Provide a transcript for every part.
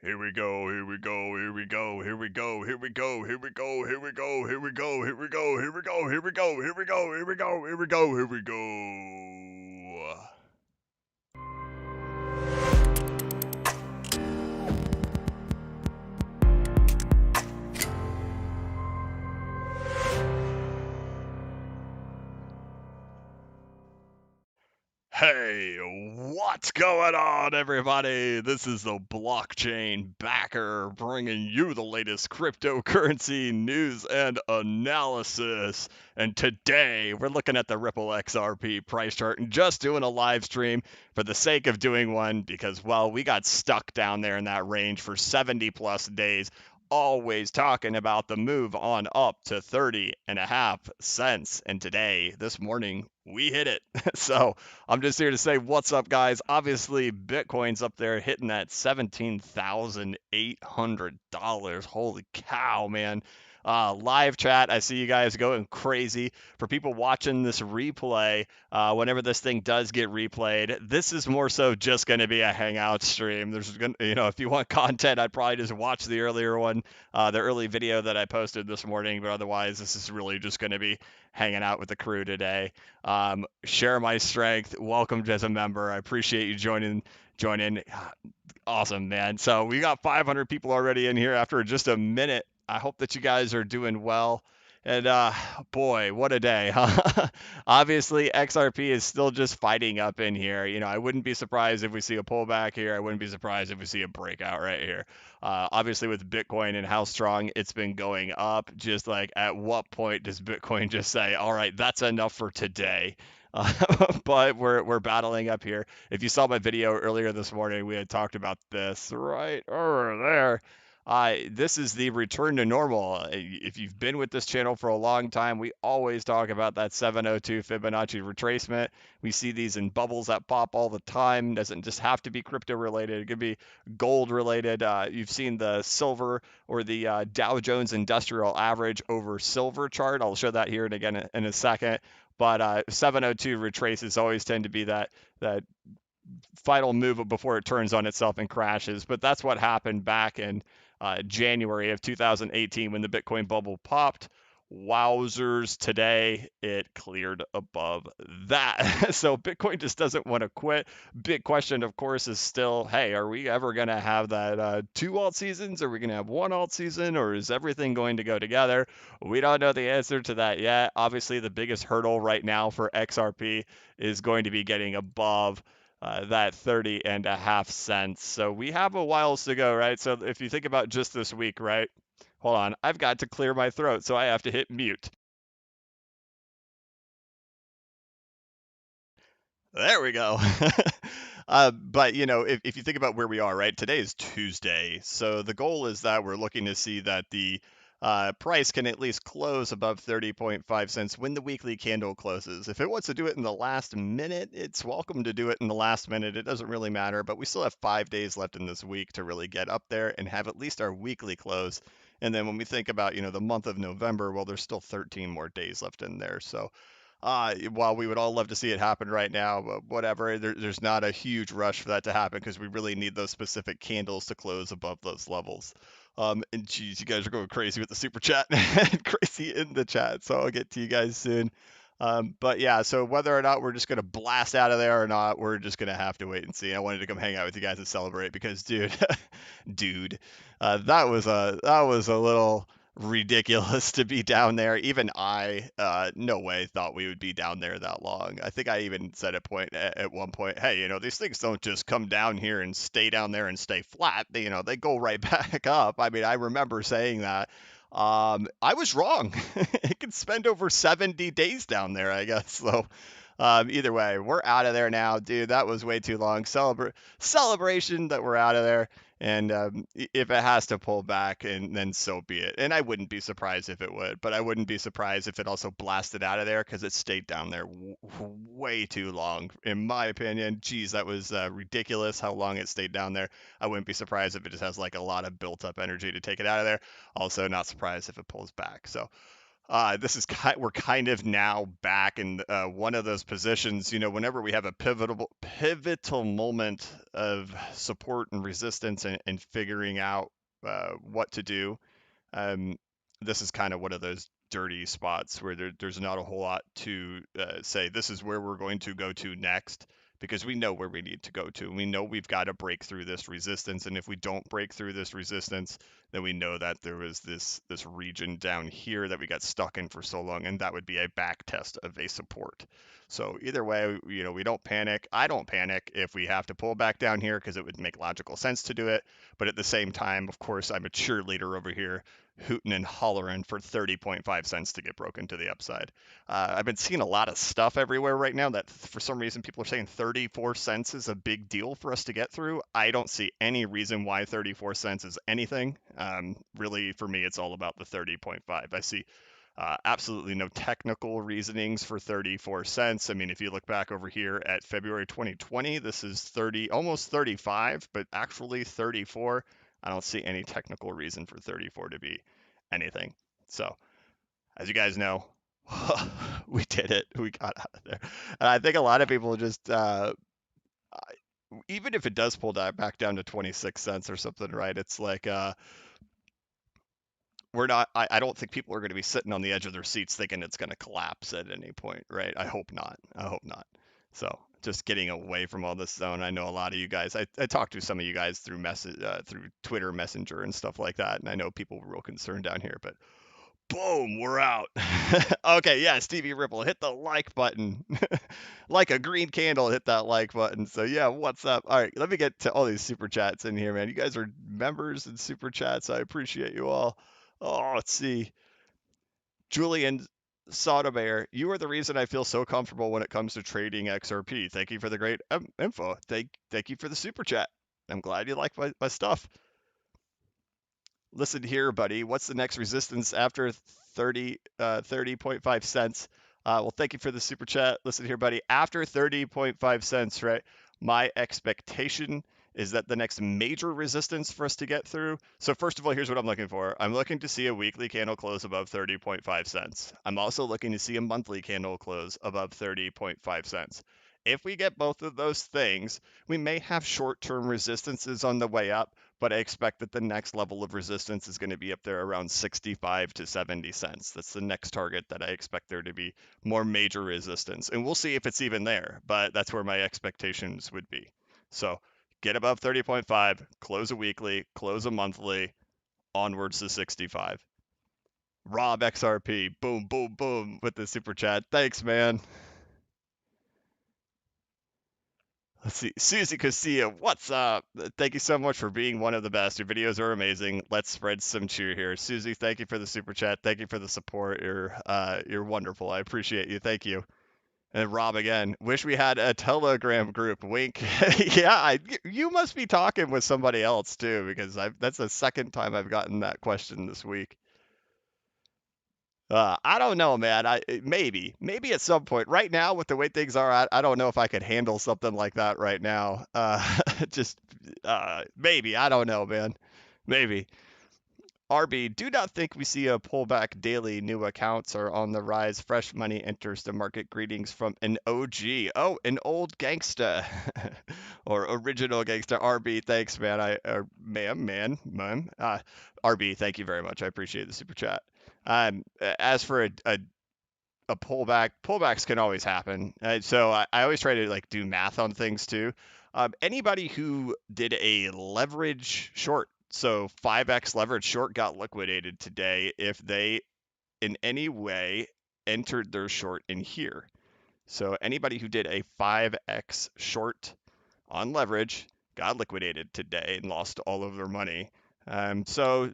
Here we go, here we go, here we go, here we go, here we go, here we go, here we go, here we go, here we go, here we go, here we go, here we go, here we go, here we go, here we go. Hey, what's going on, everybody? This is the blockchain backer bringing you the latest cryptocurrency news and analysis. And today we're looking at the Ripple XRP price chart and just doing a live stream for the sake of doing one because, well, we got stuck down there in that range for 70 plus days. Always talking about the move on up to 30.5 cents. And today, this morning, we hit it. So I'm just here to say, what's up, guys? Obviously, Bitcoin's up there hitting that $17,800. Holy cow, man. Live chat, I see you guys going crazy. For people watching this replay, whenever this thing does get replayed, this is more so just going to be a hangout stream. There's going to, if you want content, I'd probably just watch the earlier one, the early video that I posted this morning. But otherwise, this is really just going to be hanging out with the crew today. Share my strength. Welcome as a member. I appreciate you joining. Awesome, man. So we got 500 people already in here after just a minute. I hope that you guys are doing well. And boy, what a day, huh? Obviously, XRP is still just fighting up in here. I wouldn't be surprised if we see a pullback here. I wouldn't be surprised if we see a breakout right here. Obviously, with Bitcoin and how strong it's been going up, just like at what point does Bitcoin just say, all right, that's enough for today? But we're battling up here. If you saw my video earlier this morning, we had talked about this right over there. This is the return to normal. If you've been with this channel for a long time, we always talk about that 702 Fibonacci retracement. We see these in bubbles that pop all the time. It doesn't just have to be crypto related. It could be gold related. You've seen the silver or the Dow Jones Industrial Average over silver chart. I'll show that here and again in a second. But 702 retraces always tend to be that final move before it turns on itself and crashes. But that's what happened back in January of 2018 when the Bitcoin bubble popped. Wowzers, today it cleared above that. So Bitcoin just doesn't want to quit. Big question, of course, is still, hey, are we ever going to have that 2 alt seasons? Are we going to have 1 alt season? Or is everything going to go together? We don't know the answer to that yet. Obviously, the biggest hurdle right now for XRP is going to be getting above that 30.5 cents. So we have a while to go, right? So if you think about just this week, right? Hold on, I've got to clear my throat, so I have to hit mute. There we go. But if you think about where we are, right? Today is Tuesday, so the goal is that we're looking to see that the price can at least close above 30.5 cents when the weekly candle closes. If it wants to do it in the last minute, it's welcome to do it in the last minute. It doesn't really matter, but we still have 5 days left in this week to really get up there and have at least our weekly close. And then when we think about, the month of November, well, there's still 13 more days left in there. So while we would all love to see it happen right now, but whatever, there's not a huge rush for that to happen because we really need those specific candles to close above those levels. And geez, you guys are going crazy with the super chat and crazy in the chat. So I'll get to you guys soon. But yeah, so whether or not we're just gonna blast out of there or not, we're just gonna have to wait and see. I wanted to come hang out with you guys and celebrate because, dude, that was a little ridiculous to be down there. Even I, no way thought we would be down there that long. I think I even said at one point, hey, these things don't just come down here and stay down there and stay flat. They go right back up. I mean, I remember saying that. I was wrong. It could spend over 70 days down there, I guess. So, either way, we're out of there now, dude. That was way too long. Celebration that we're out of there. And if it has to pull back, and then so be it. And I wouldn't be surprised if it would, but I wouldn't be surprised if it also blasted out of there because it stayed down there way too long, in my opinion. Geez, that was ridiculous how long it stayed down there. I wouldn't be surprised if it just has like a lot of built up energy to take it out of there. Also, not surprised if it pulls back. So We're kind of now back in one of those positions. Whenever we have a pivotal moment of support and resistance and figuring out what to do. um, this is kind of one of those dirty spots where there's not a whole lot to say this is where we're going to go to next, because we know where we need to go to. We know we've got to break through this resistance, and if we don't break through this resistance, then we know that there was this region down here that we got stuck in for so long, and that would be a back test of a support. So either way, we don't panic. I don't panic if we have to pull back down here, because it would make logical sense to do it. But at the same time, of course, I'm a cheerleader over here, hooting and hollering for 30.5 cents to get broken to the upside. I've been seeing a lot of stuff everywhere right now that for some reason people are saying 34 cents is a big deal for us to get through. I don't see any reason why 34 cents is anything. Really, for me, it's all about the 30.5. I see absolutely no technical reasonings for 34 cents. I mean, if you look back over here at February 2020, this is 30, almost 35, but actually 34. I don't see any technical reason for 34 to be anything. So, as you guys know, we did it. We got out of there. And I think a lot of people just, even if it does pull back down to 26 cents or something, right? It's like, we're not, I don't think people are going to be sitting on the edge of their seats thinking it's going to collapse at any point, right? I hope not. I hope not. So just getting away from all this zone. I know a lot of you guys, I talked to some of you guys through through Twitter Messenger and stuff like that. And I know people were real concerned down here, but boom, we're out. Okay, yeah, Stevie Ripple, hit the like button. Like a green candle, hit that like button. So yeah, what's up? All right, let me get to all these super chats in here, man. You guys are members and super chats. I appreciate you all. Oh, let's see. Julian Sotomayor, you are the reason I feel so comfortable when it comes to trading XRP. Thank you for the great info. Thank you for the super chat. I'm glad you like my stuff. Listen here, buddy. What's the next resistance after 30.5 cents? Well, thank you for the super chat. Listen here, buddy. After 30.5 cents, right? My expectation is that the next major resistance for us to get through. So first of all, here's what I'm looking for. I'm looking to see a weekly candle close above 30.5 cents. I'm also looking to see a monthly candle close above 30.5 cents. If we get both of those things, we may have short-term resistances on the way up, but I expect that the next level of resistance is going to be up there around 65 to 70 cents. That's the next target that I expect there to be more major resistance. And we'll see if it's even there, but that's where my expectations would be. So get above 30.5, close a weekly, close a monthly, onwards to 65. Rob XRP, boom, boom, boom with the super chat. Thanks, man. Let's see. Susie Casilla, what's up? Thank you so much for being one of the best. Your videos are amazing. Let's spread some cheer here. Susie, thank you for the super chat. Thank you for the support. You're wonderful. I appreciate you. Thank you. And Rob again. Wish we had a Telegram group. Wink. Yeah, you must be talking with somebody else too, because that's the second time I've gotten that question this week. I don't know, man. Maybe at some point. Right now, with the way things are, I don't know if I could handle something like that right now. Just maybe. I don't know, man. Maybe. RB, do not think we see a pullback daily. New accounts are on the rise. Fresh money enters the market. Greetings from an OG. Oh, an old gangsta or original gangsta. RB, thanks, man. Ma'am. RB, thank you very much. I appreciate the super chat. As for a pullback, pullbacks can always happen. So I always try to like do math on things too. Anybody who did a leverage short, so 5x leverage short, got liquidated today if they in any way entered their short in here. So anybody who did a 5x short on leverage got liquidated today and lost all of their money. So,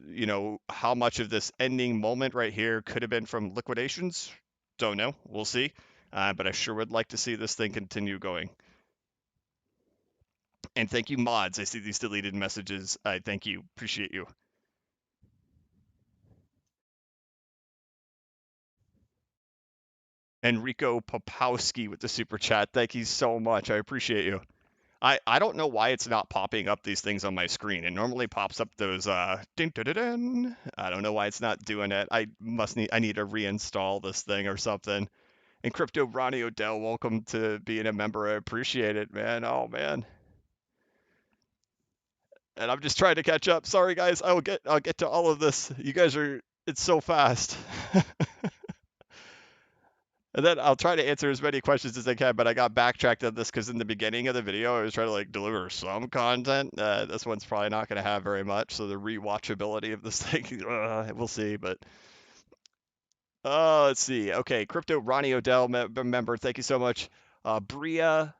how much of this ending moment right here could have been from liquidations? Don't know. We'll see. But I sure would like to see this thing continue going. And thank you, mods. I see these deleted messages. I thank you. Appreciate you. Enrico Popowski with the super chat. Thank you so much. I appreciate you. I don't know why it's not popping up these things on my screen. It normally pops up those ding, ding, ding, ding. I don't know why it's not doing it. I need to reinstall this thing or something. And Crypto Ronnie Odell, welcome to being a member. I appreciate it, man. Oh man. And I'm just trying to catch up. Sorry guys. I'll get to all of this. You guys are it's so fast. And then I'll try to answer as many questions as I can, but I got backtracked on this because in the beginning of the video, I was trying to like deliver some content. This one's probably not going to have very much, so the rewatchability of this thing, we'll see. But let's see. Okay, Crypto Ronnie Odell member, thank you so much. Bria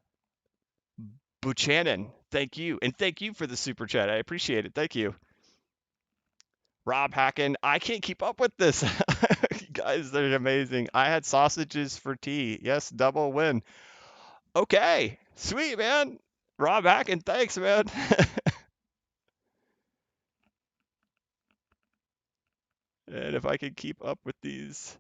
Buchanan, thank you, and thank you for the super chat. I appreciate it. Thank you. Rob Hacken, I can't keep up with this. You guys, they're amazing. I had sausages for tea. Yes, double win. Okay, sweet, man. Rob Hacken, thanks, man. And if I can keep up with these,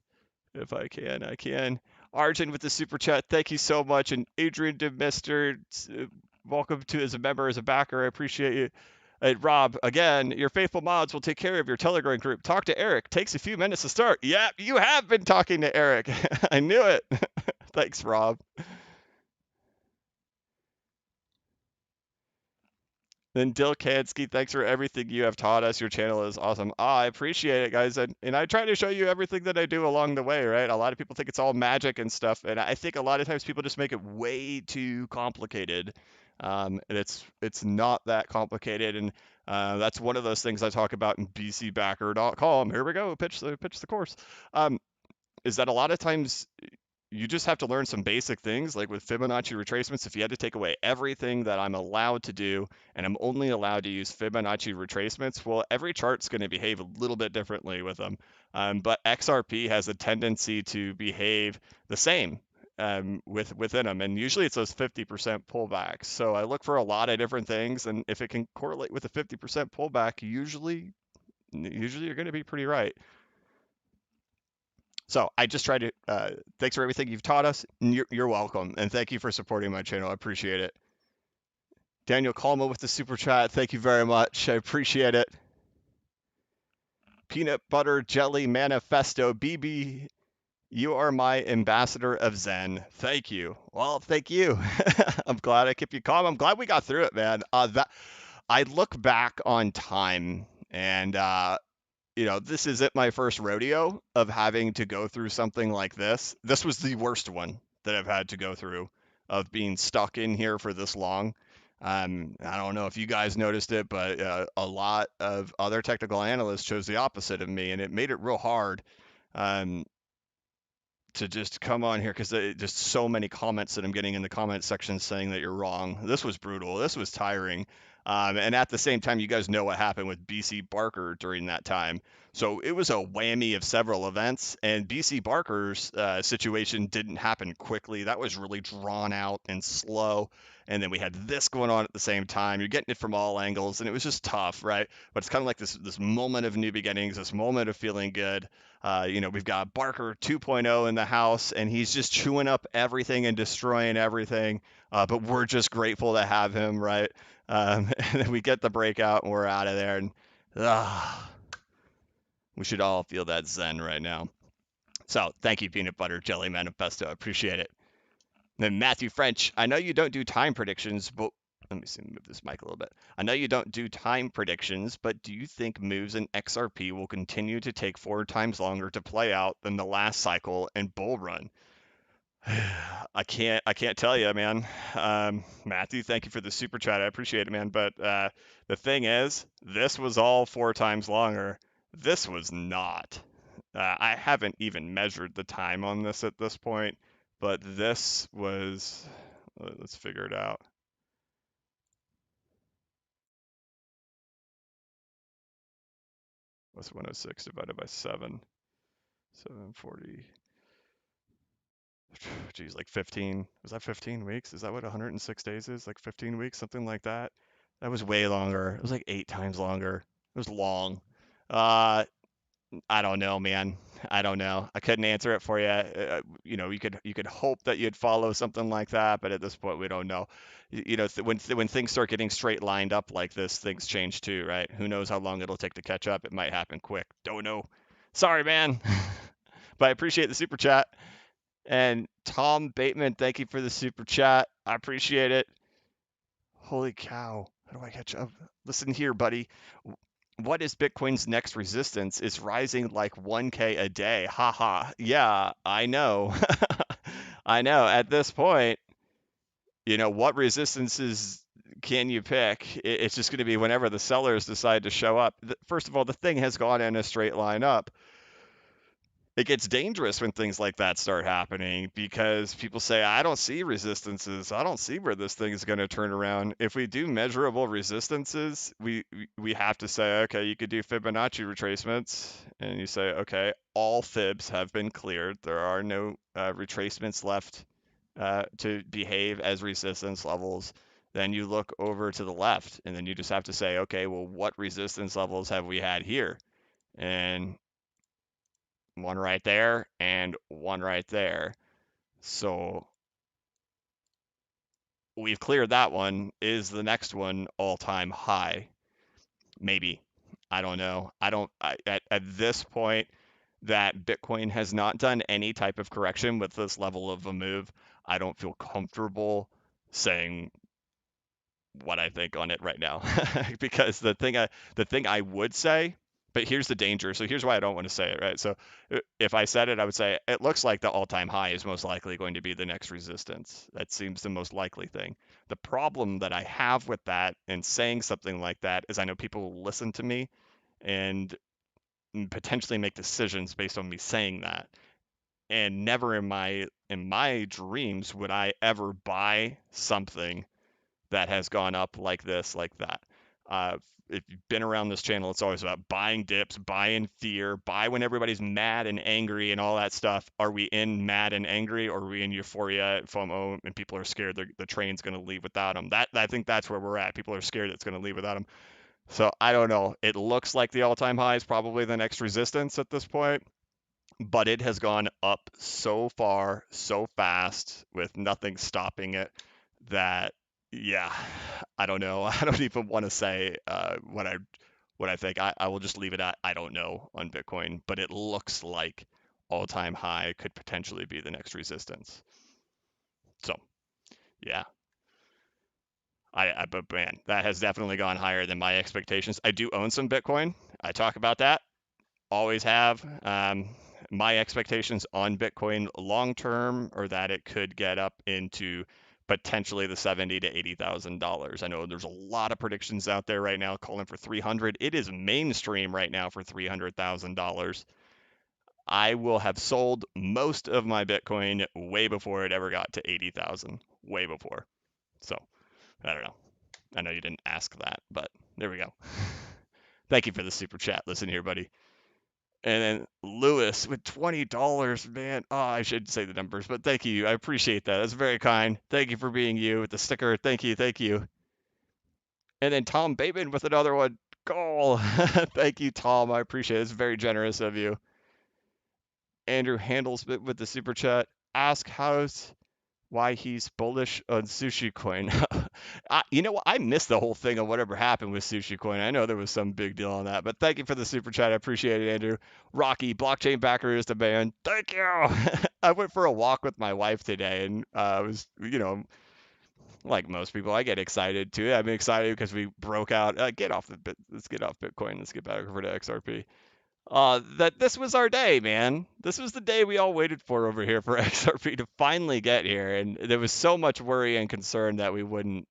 if I can, I can. Arjun with the super chat, thank you so much. And Adrian DeMister, welcome to as a member, as a backer. I appreciate you. Rob, again, your faithful mods will take care of your Telegram group. Talk to Eric. Takes a few minutes to start. Yeah, you have been talking to Eric. I knew it. Thanks, Rob. Then Dill Kansky, thanks for everything you have taught us. Your channel is awesome. I appreciate it, guys. And I try to show you everything that I do along the way, right? A lot of people think it's all magic and stuff. And I think a lot of times people just make it way too complicated. And it's not that complicated. And that's one of those things I talk about in bcbacker.com. Here we go, pitch the course. Is that a lot of times you just have to learn some basic things like with Fibonacci retracements. If you had to take away everything that I'm allowed to do and I'm only allowed to use Fibonacci retracements, well, every chart's going to behave a little bit differently with them. But XRP has a tendency to behave the same within them, and usually it's those 50% pullbacks. So I look for a lot of different things, and if it can correlate with a 50% pullback, usually you're going to be pretty right. So I just try to, thanks for everything you've taught us. You're welcome. And thank you for supporting my channel. I appreciate it. Daniel Kalma with the super chat. Thank you very much. I appreciate it. Peanut Butter Jelly Manifesto. BB, you are my ambassador of Zen. Thank you. Well, thank you. I'm glad I kept you calm. I'm glad we got through it, man. I look back on time and, this isn't my first rodeo of having to go through something like this. This was the worst one that I've had to go through of being stuck in here for this long. I don't know if you guys noticed it, but a lot of other technical analysts chose the opposite of me, and it made it real hard um, to just come on here because just so many comments that I'm getting in the comment section saying that you're wrong. This was brutal. This was tiring. And at the same time, you guys know what happened with BC Barker during that time. So it was a whammy of several events, and BC Barker's situation didn't happen quickly. That was really drawn out and slow. And then we had this going on at the same time. You're getting it from all angles, and it was just tough, right? But it's kind of like this moment of new beginnings, this moment of feeling good. We've got Barker 2.0 in the house, and he's just chewing up everything and destroying everything. But we're just grateful to have him, right? And then we get the breakout, and we're out of there. And we should all feel that zen right now. So thank you, Peanut Butter Jelly Manifesto. I appreciate it. Then Matthew French, I know you don't do time predictions, but let me see, move this mic a little bit. I know you don't do time predictions, but do you think moves in XRP will continue to take 4 times longer to play out than the last cycle and bull run? I can't tell you, man. Matthew, thank you for the super chat. I appreciate it, man. But the thing is, this was all 4 times longer. This was not. I haven't even measured the time on this at this point, but this was. Let's figure it out. What's 106 divided by 7? 740. Geez, like 15. Was that 15 weeks? Is that what 106 days is? Like 15 weeks, something like that? That was way longer. It was like 8 times longer. It was long. I don't know, man. I don't know. I couldn't answer it for you. You could hope that you'd follow something like that, but at this point, we don't know. When things start getting straight lined up like this, things change too, right? Who knows how long it'll take to catch up? It might happen quick. Don't know. Sorry, man. But I appreciate the super chat. And Tom Bateman, thank you for the super chat. I appreciate it. Holy cow. How do I catch up? Listen here, buddy. What is Bitcoin's next resistance? It's rising like 1K a day. Haha. Yeah, I know. I know. At this point, what resistances can you pick? It's just going to be whenever the sellers decide to show up. First of all, the thing has gone in a straight line up. It gets dangerous when things like that start happening because people say, I don't see resistances. I don't see where this thing is going to turn around. If we do measurable resistances, we have to say, okay, you could do Fibonacci retracements, and you say, okay, all fibs have been cleared. There are no retracements left to behave as resistance levels. Then you look over to the left, and then you just have to say, okay, well, what resistance levels have we had here? And one right there and one right there. So we've cleared that one. Is the next one all-time high? Maybe. I don't know. At this point that Bitcoin has not done any type of correction with this level of a move, I don't feel comfortable saying what I think on it right now. Because the thing I would say, but here's the danger. So here's why I don't want to say it, right? So if I said it, I would say it looks like the all-time high is most likely going to be the next resistance. That seems the most likely thing. The problem that I have with that and saying something like that is I know people will listen to me and potentially make decisions based on me saying that. And never in my dreams would I ever buy something that has gone up like this, like that. Uh, if you've been around this channel, it's always about buying dips, buy in fear, buy when everybody's mad and angry and all that stuff. Are we in mad and angry, or are we in euphoria, FOMO, and people are scared the train's going to leave without them? I think that's where we're at. People are scared it's going to leave without them. So I don't know. It looks like the all-time high is probably the next resistance at this point, but it has gone up so far, so fast, with nothing stopping it, that yeah, I don't know. I don't even want to say what I think. I will just leave it at I don't know on Bitcoin, but it looks like all-time high could potentially be the next resistance. So yeah, but man, that has definitely gone higher than my expectations. I do own some Bitcoin. I talk about that. Always have. My expectations on Bitcoin long term are that it could get up into potentially the $70,000 to $80,000. I know there's a lot of predictions out there right now calling for 300. It is mainstream right now for $300,000. I will have sold most of my Bitcoin way before it ever got to 80,000. Way before. So I don't know. I know you didn't ask that, but there we go. Thank you for the super chat. Listen here, buddy. And then Lewis with $20, man. Oh, I should say the numbers, but thank you. I appreciate that. That's very kind. Thank you for being you with the sticker. Thank you. Thank you. And then Tom Bateman with another one. Goal. Thank you, Tom. I appreciate it. It's very generous of you. Andrew Handles with the super chat. Ask how's why he's bullish on Sushi Coin. You know what? I missed the whole thing of whatever happened with Sushi Coin. I know there was some big deal on that, but thank you for the super chat. I appreciate it, Andrew. Rocky, blockchain backer is the man. Thank you. I went for a walk with my wife today, and I was, like most people, I get excited too. I'm excited because we broke out. Let's get off Bitcoin. Let's get back over to XRP. That this was our day, man. This was the day we all waited for over here for XRP to finally get here, and there was so much worry and concern that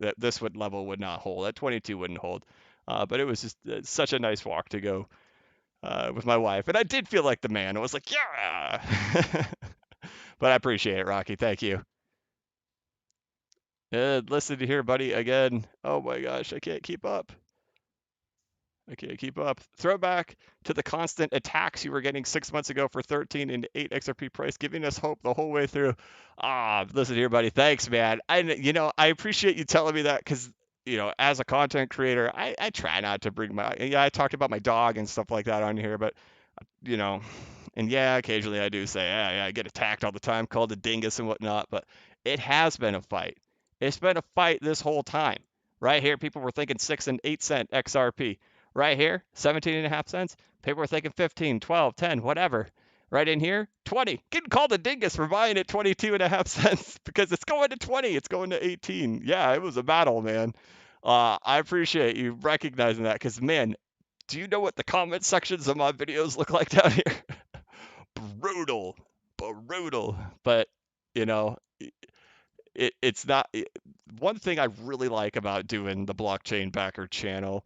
that this level would not hold, that 22 wouldn't hold. But it was just such a nice walk to go with my wife, and I did feel like the man. I was like, yeah. But I appreciate it, Rocky. Thank you. Listen to here, buddy. Again. Oh my gosh, I can't keep up. Okay, keep up. Throwback to the constant attacks you were getting 6 months ago for 13 and 8 XRP price, giving us hope the whole way through. Listen here, buddy. Thanks, man. I appreciate you telling me that because, as a content creator, I try not to bring I talked about my dog and stuff like that on here, but, you know, And yeah, occasionally I do say, yeah, I get attacked all the time, called a dingus and whatnot, but it has been a fight. It's been a fight this whole time. Right here, people were thinking 6 and 8 cent XRP. Right here, 17 and a half cents. People were thinking 15, 12, 10, whatever. Right in here, 20. Getting called a dingus for buying at 22 and a half cents because it's going to 20. It's going to 18. Yeah, it was a battle, man. I appreciate you recognizing that because, man, do you know what the comment sections of my videos look like down here? Brutal, brutal. But, you know, it's not. One thing I really like about doing the blockchain backer channel,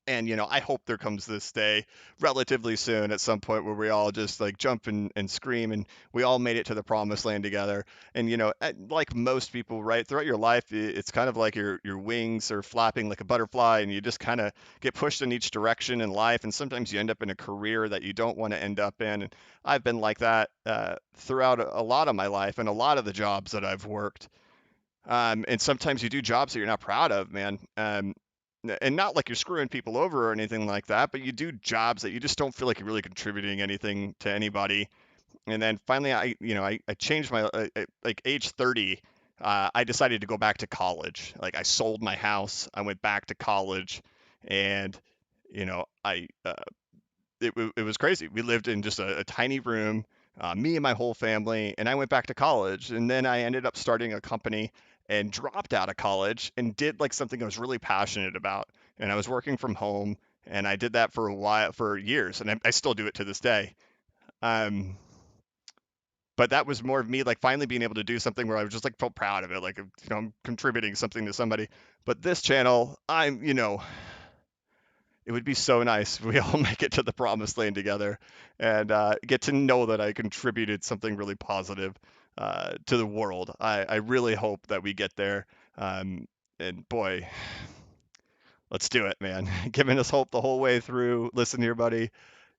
and I hope there comes this day relatively soon at some point where we all just like jump and scream and we all made it to the promised land together. And like most people, right, throughout your life, it's kind of like your wings are flapping like a butterfly, and you just kind of get pushed in each direction in life, and sometimes you end up in a career that you don't want to end up in. And I've been like that throughout a lot of my life and a lot of the jobs that I've worked. And sometimes you do jobs that you're not proud of, man. And not like you're screwing people over or anything like that, but you do jobs that you just don't feel like you're really contributing anything to anybody. And then finally, I changed my like age 30. I decided to go back to college. Like I sold my house, I went back to college, and I it was crazy. We lived in just a tiny room, me and my whole family, and I went back to college. And then I ended up starting a company and dropped out of college and did like something I was really passionate about. And I was working from home, and I did that for a while, for years, and I still do it to this day. Um, but that was more of me like finally being able to do something where I was just like felt proud of it, like I'm contributing something to somebody. But this channel, it would be so nice if we all make it to the promised land together and get to know that I contributed something really positive to the world. I really hope that we get there. And boy, let's do it, man. Giving us hope the whole way through. Listen here, buddy.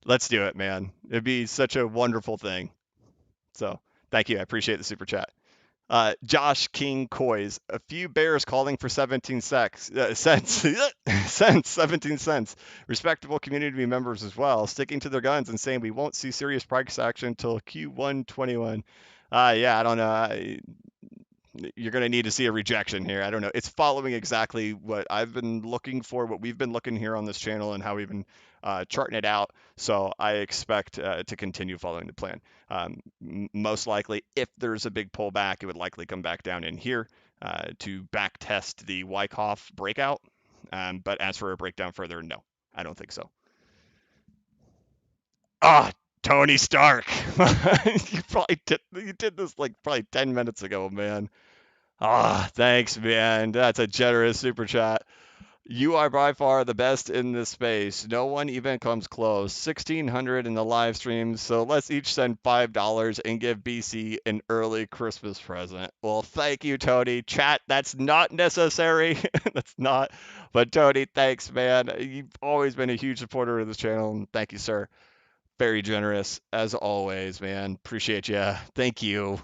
Let's do it, man. It'd be such a wonderful thing. So thank you. I appreciate the super chat. Josh King Coys, a few bears calling for 17 cents, cents, 17 cents. Respectable community members as well, sticking to their guns and saying we won't see serious price action until Q1 21. Yeah, I don't know. You're going to need to see a rejection here. I don't know. It's following exactly what I've been looking for, what we've been looking here on this channel, and how we've been charting it out. So I expect to continue following the plan. Most likely, if there's a big pullback, it would likely come back down in here to back test the Wyckoff breakout. But as for a breakdown further, no, I don't think so. Ah, Tony Stark. You did this like probably 10 minutes ago, man. Ah, thanks, man. That's a generous super chat. You are by far the best in this space. No one even comes close. 1,600 in the live stream, so let's each send $5 and give BC an early Christmas present. Well, thank you, Tony. Chat, that's not necessary. That's not. But Tony, thanks, man. You've always been a huge supporter of this channel, and thank you, sir. Very generous, as always, man. Appreciate you. Thank you.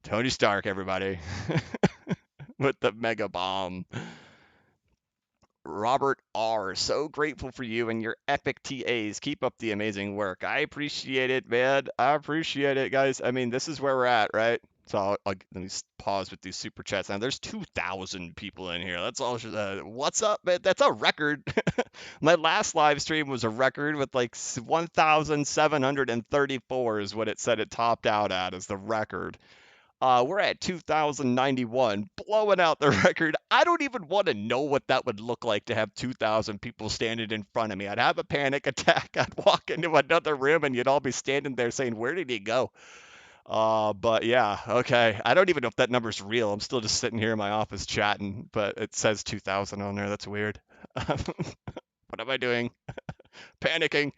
Tony Stark, everybody. With the mega bomb. Robert R. So grateful for you and your epic TAs. Keep up the amazing work. I appreciate it, man. I appreciate it, guys. I mean, this is where we're at, right? So let me pause with these super chats. Now, there's 2,000 people in here. That's all. What's up, man? That's a record. My last live stream was a record with like 1,734 is what it said it topped out at as the record. We're at 2,091, blowing out the record. I don't even want to know what that would look like to have 2,000 people standing in front of me. I'd have a panic attack. I'd walk into another room and you'd all be standing there saying, "Where did he go?" But yeah, okay. I don't even know if that number's real. I'm still just sitting here in my office chatting, but it says 2,000 on there. That's weird. What am I doing? Panicking.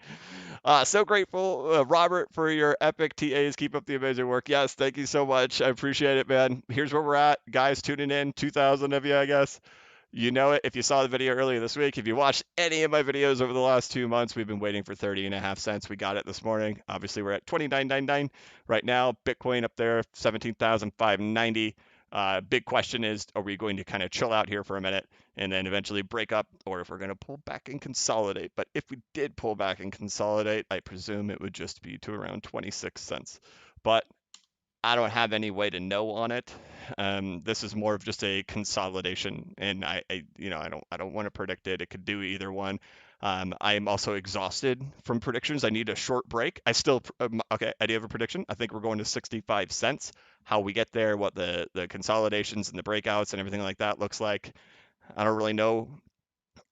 So grateful, Robert, for your epic TAs. Keep up the amazing work. Yes, thank you so much. I appreciate it, man. Here's where we're at. Guys tuning in, 2,000 of you, I guess. You know it if you saw the video earlier this week. If you watched any of my videos over the last 2 months, we've been waiting for 30 and a half cents. We got it this morning. Obviously, we're at 29.99 right now. Bitcoin up there, 17,590. Big question is, are we going to kind of chill out here for a minute and then eventually break up, or if we're going to pull back and consolidate? But if we did pull back and consolidate, I presume it would just be to around 26 cents. But I don't have any way to know on it. This is more of just a consolidation, and I don't want to predict it. It could do either one. I am also exhausted from predictions. I need a short break. Okay. I do have a prediction. I think we're going to 65 cents. How we get there, what the consolidations and the breakouts and everything like that looks like, I don't really know.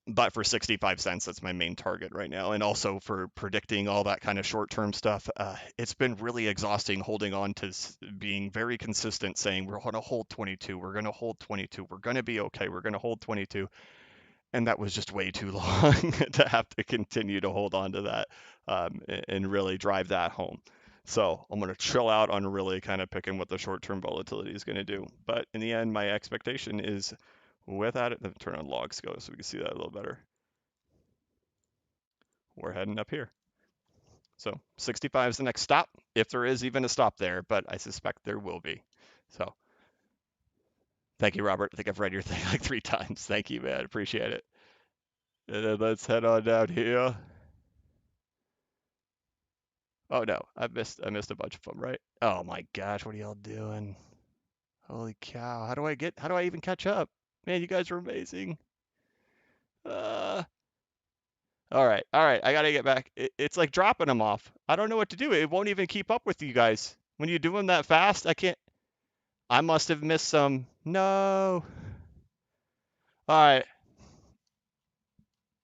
But for 65 cents, that's my main target right now. And also for predicting all that kind of short-term stuff, it's been really exhausting holding on to being very consistent, saying we're going to hold 22, we're going to hold 22, we're going to be okay, we're going to hold 22. And that was just way too long to have to continue to hold on to that, and really drive that home. So I'm going to chill out on really kind of picking what the short-term volatility is going to do. But in the end, my expectation is without it, let me turn on logs go so we can see that a little better. We're heading up here. So 65 is the next stop, if there is even a stop there, but I suspect there will be. So thank you, Robert. I think I've read your thing like 3 times. Thank you, man. Appreciate it. And then let's head on down here. Oh no, I missed a bunch of them, right? Oh my gosh, what are y'all doing? Holy cow. How do I even catch up? Man, you guys are amazing. Uh all right. I gotta get back. It's like dropping them off. I don't know what to do. It won't even keep up with you guys. When you do them that fast, I can't. I must have missed some. No. All right.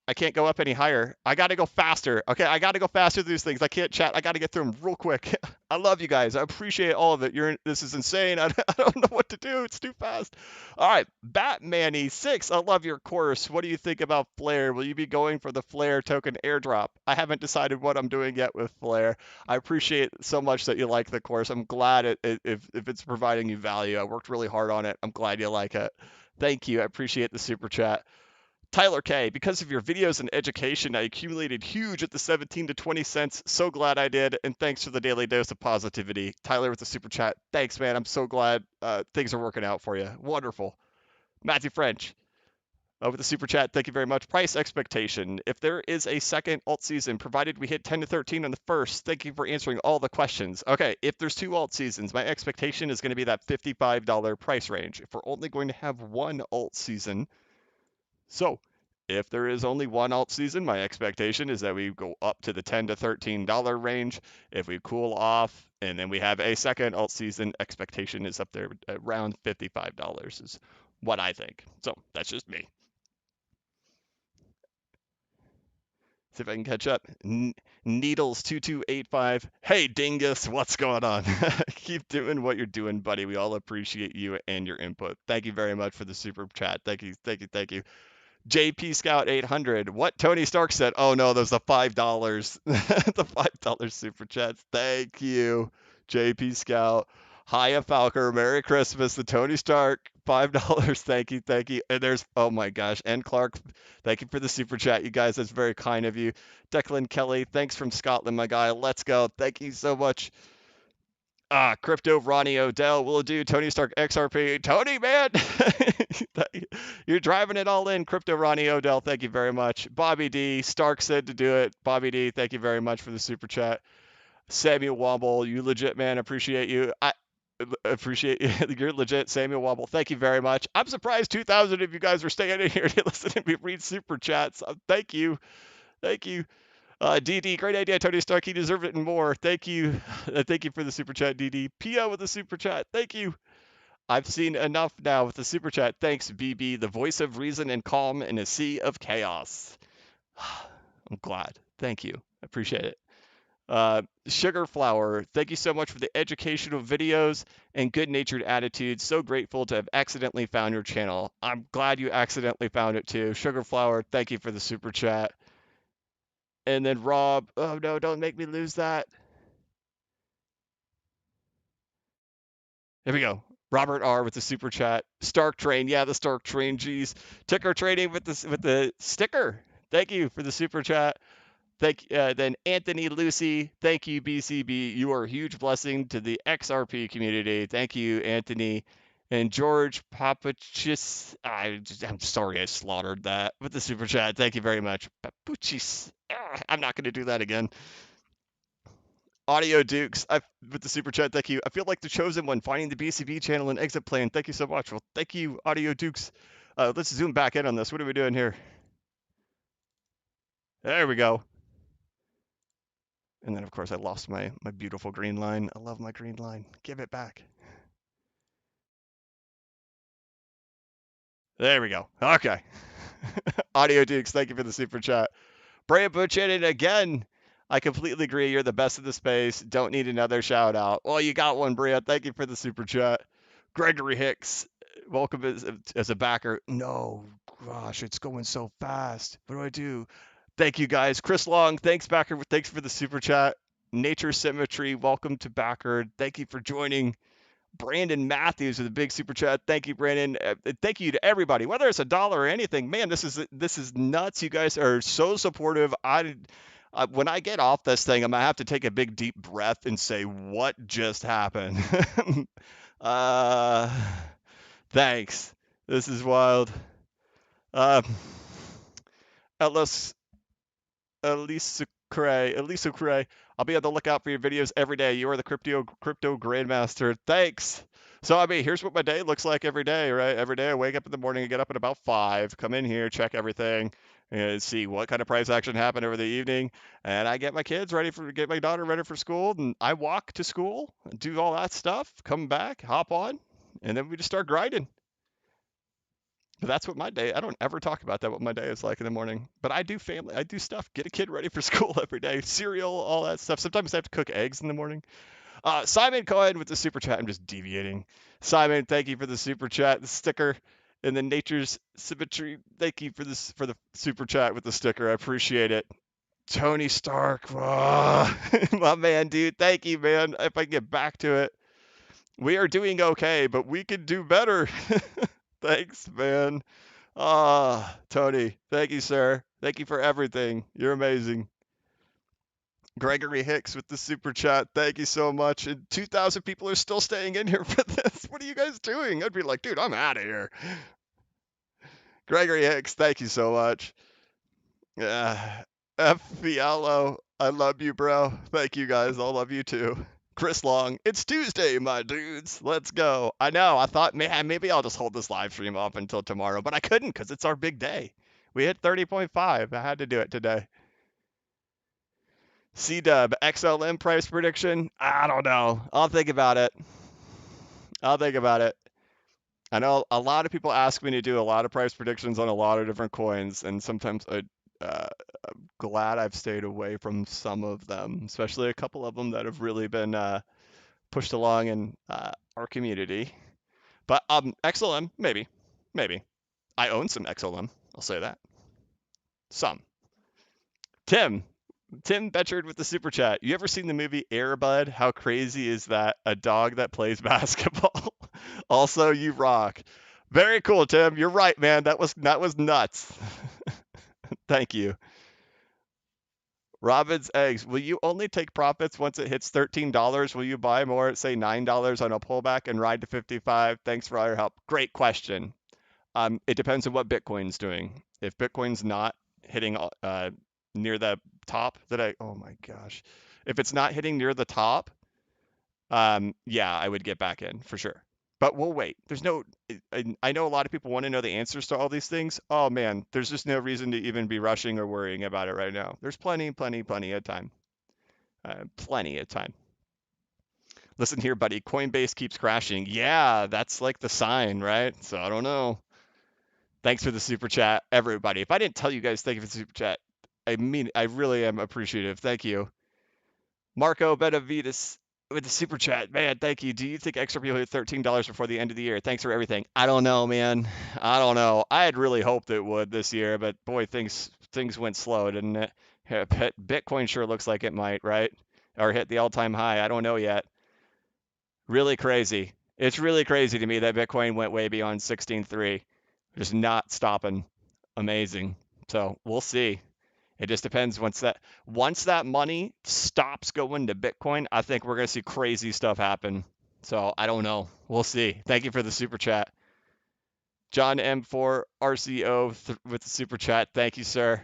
I can't go up any higher. I got to go faster. Okay, I got to go faster through these things. I can't chat. I got to get through them real quick. I love you guys. I appreciate all of it. This is insane. I don't know what to do. It's too fast. All right, Batmanny6. I love your course. What do you think about Flare? Will you be going for the Flare token airdrop? I haven't decided what I'm doing yet with Flare. I appreciate so much that you like the course. I'm glad if it's providing you value. I worked really hard on it. I'm glad you like it. Thank you. I appreciate the super chat. Tyler K, because of your videos and education, I accumulated huge at the 17 to 20 cents. So glad I did. And thanks for the daily dose of positivity. Tyler with the super chat. Thanks, man. I'm so glad things are working out for you. Wonderful. Matthew French with the super chat. Thank you very much. Price expectation. If there is a second alt season, provided we hit 10 to 13 on the first, thank you for answering all the questions. Okay, if there's 2 alt seasons, my expectation is going to be that $55 price range. If we're only going to have 1 alt season, so if there is only 1 alt season, my expectation is that we go up to the $10 to $13 range. If we cool off and then we have a second alt season, expectation is up there around $55 is what I think. So that's just me. See if I can catch up. Needles2285. Hey, Dingus, what's going on? Keep doing what you're doing, buddy. We all appreciate you and your input. Thank you very much for the super chat. Thank you, thank you, thank you. JP Scout 800. What Tony Stark said. Oh no, there's the $5. The $5 super chats. Thank you, JP Scout. Hiya Falker. Merry Christmas. The Tony Stark $5. Thank you, thank you. And there's oh my gosh. And Clark, thank you for the super chat, you guys. That's very kind of you. Declan Kelly, thanks from Scotland, my guy. Let's go. Thank you so much. Crypto, Ronnie Odell, will do, Tony Stark, XRP. Tony, man, you're driving it all in. Crypto, Ronnie Odell, thank you very much. Bobby D, Stark said to do it. Bobby D, thank you very much for the super chat. Samuel Womble, you legit, man, appreciate you. I appreciate you. You're legit, Samuel Womble. Thank you very much. I'm surprised 2,000 of you guys are staying in here to listen to me read super chats. Thank you. Thank you. DD, great idea, Tony Stark. You deserve it and more. Thank you. Thank you for the super chat, DD. Pia with the super chat. Thank you. I've seen enough now with the super chat. Thanks, BB, the voice of reason and calm in a sea of chaos. I'm glad. Thank you. I appreciate it. Sugar Flower, thank you so much for the educational videos and good-natured attitude. So grateful to have accidentally found your channel. I'm glad you accidentally found it too. Sugar Flower, thank you for the super chat. And then Rob, oh no, don't make me lose that. There we go. Robert R with the super chat. Stark Train, yeah, the Stark Train. Geez, Ticker Trading with the sticker. Thank you for the super chat. Then Anthony Lucy, thank you BCB. You are a huge blessing to the XRP community. Thank you, Anthony. And George Papuchis, I'm sorry I slaughtered that with the super chat. Thank you very much. Papuchis. I'm not going to do that again. Audio Dukes, with the super chat, thank you. I feel like the chosen one, finding the BCB channel and exit plan. Thank you so much. Well, thank you, Audio Dukes. Let's zoom back in on this. What are we doing here? There we go. And then, of course, I lost my beautiful green line. I love my green line. Give it back. There we go. Okay. Audio Dukes, thank you for the super chat. Brea Butch in it again. I completely agree. You're the best of the space. Don't need another shout out. Well, you got one, Brea. Thank you for the super chat. Gregory Hicks, welcome as a backer. No, gosh, it's going so fast. What do I do? Thank you guys. Chris Long, thanks, backer. Thanks for the super chat. Nature Symmetry, welcome to backer. Thank you for joining. Brandon Matthews with a big super chat. Thank you, Brandon. Thank you to everybody, whether it's $1 or anything. Man, this is nuts. You guys are so supportive. When I get off this thing, I'm gonna have to take a big deep breath and say, what just happened? uh, thanks. This is wild. Uh, Ellis Elisa Cray. I'll be on the lookout for your videos every day. You are the crypto grandmaster. Thanks. So I mean, here's what my day looks like every day, right? Every day I wake up in the morning, I get up at about 5, come in here, check everything, and see what kind of price action happened over the evening, and I get get my daughter ready for school, and I walk to school, do all that stuff, come back, hop on, and then we just start grinding. But that's what my day. I don't ever talk about that, what my day is like in the morning. But I do stuff, get a kid ready for school every day, cereal, all that stuff. Sometimes I have to cook eggs in the morning. Simon Cohen with the super chat. I'm just deviating. Simon, thank you for the super chat, the sticker, and the Nature's Symmetry. Thank you for the super chat with the sticker. I appreciate it. Tony Stark, my man, dude. Thank you, man. If I can get back to it, we are doing okay, but we could do better. Thanks, man. Tony, thank you, sir. Thank you for everything. You're amazing. Gregory Hicks with the super chat. Thank you so much. And 2,000 people are still staying in here for this. What are you guys doing? I'd be like, dude, I'm out of here. Gregory Hicks, thank you so much. F. Fialo, I love you, bro. Thank you guys. I'll love you too. Chris Long, it's Tuesday, my dudes. Let's go. I know. I thought, man, maybe I'll just hold this live stream off until tomorrow, but I couldn't because it's our big day. We hit 30.5. I had to do it today. C-Dub, XLM price prediction? I don't know. I'll think about it. I know a lot of people ask me to do a lot of price predictions on a lot of different coins, and sometimes I'm glad I've stayed away from some of them, especially a couple of them that have really been pushed along in our community. But XLM, maybe. I own some XLM. I'll say that. Some. Tim Betchard with the super chat. You ever seen the movie Air Bud? How crazy is that? A dog that plays basketball. Also, you rock. Very cool, Tim. You're right, man. That was nuts. Thank you. Robin's Eggs. Will you only take profits once it hits $13? Will you buy more at say $9 on a pullback and ride to 55? Thanks for all your help. Great question. It depends on what Bitcoin's doing. If Bitcoin's not hitting near the top oh my gosh, if it's not hitting near the top, yeah, I would get back in for sure. But we'll wait. I know a lot of people want to know the answers to all these things. Oh man, there's just no reason to even be rushing or worrying about it right now. There's plenty of time. Plenty of time. Listen here, buddy. Coinbase keeps crashing. Yeah, that's like the sign, right? So I don't know. Thanks for the super chat, everybody. If I didn't tell you guys, thank you for the super chat. I mean, I really am appreciative. Thank you. Marco Benavides with the super chat. Man, thank you. Do you think XRP will hit $13 before the end of the year? Thanks for everything. I don't know, man. I don't know. I had really hoped it would this year, but boy, things went slow, didn't it? Bitcoin sure looks like it might, right? Or hit the all-time high. I don't know yet. Really crazy. It's really crazy to me that Bitcoin went way beyond 16.3. Just not stopping. Amazing. So we'll see. It just depends. Once that money stops going to Bitcoin, I think we're gonna see crazy stuff happen. So I don't know. We'll see. Thank you for the super chat. John M4 RCO with the super chat. Thank you, sir.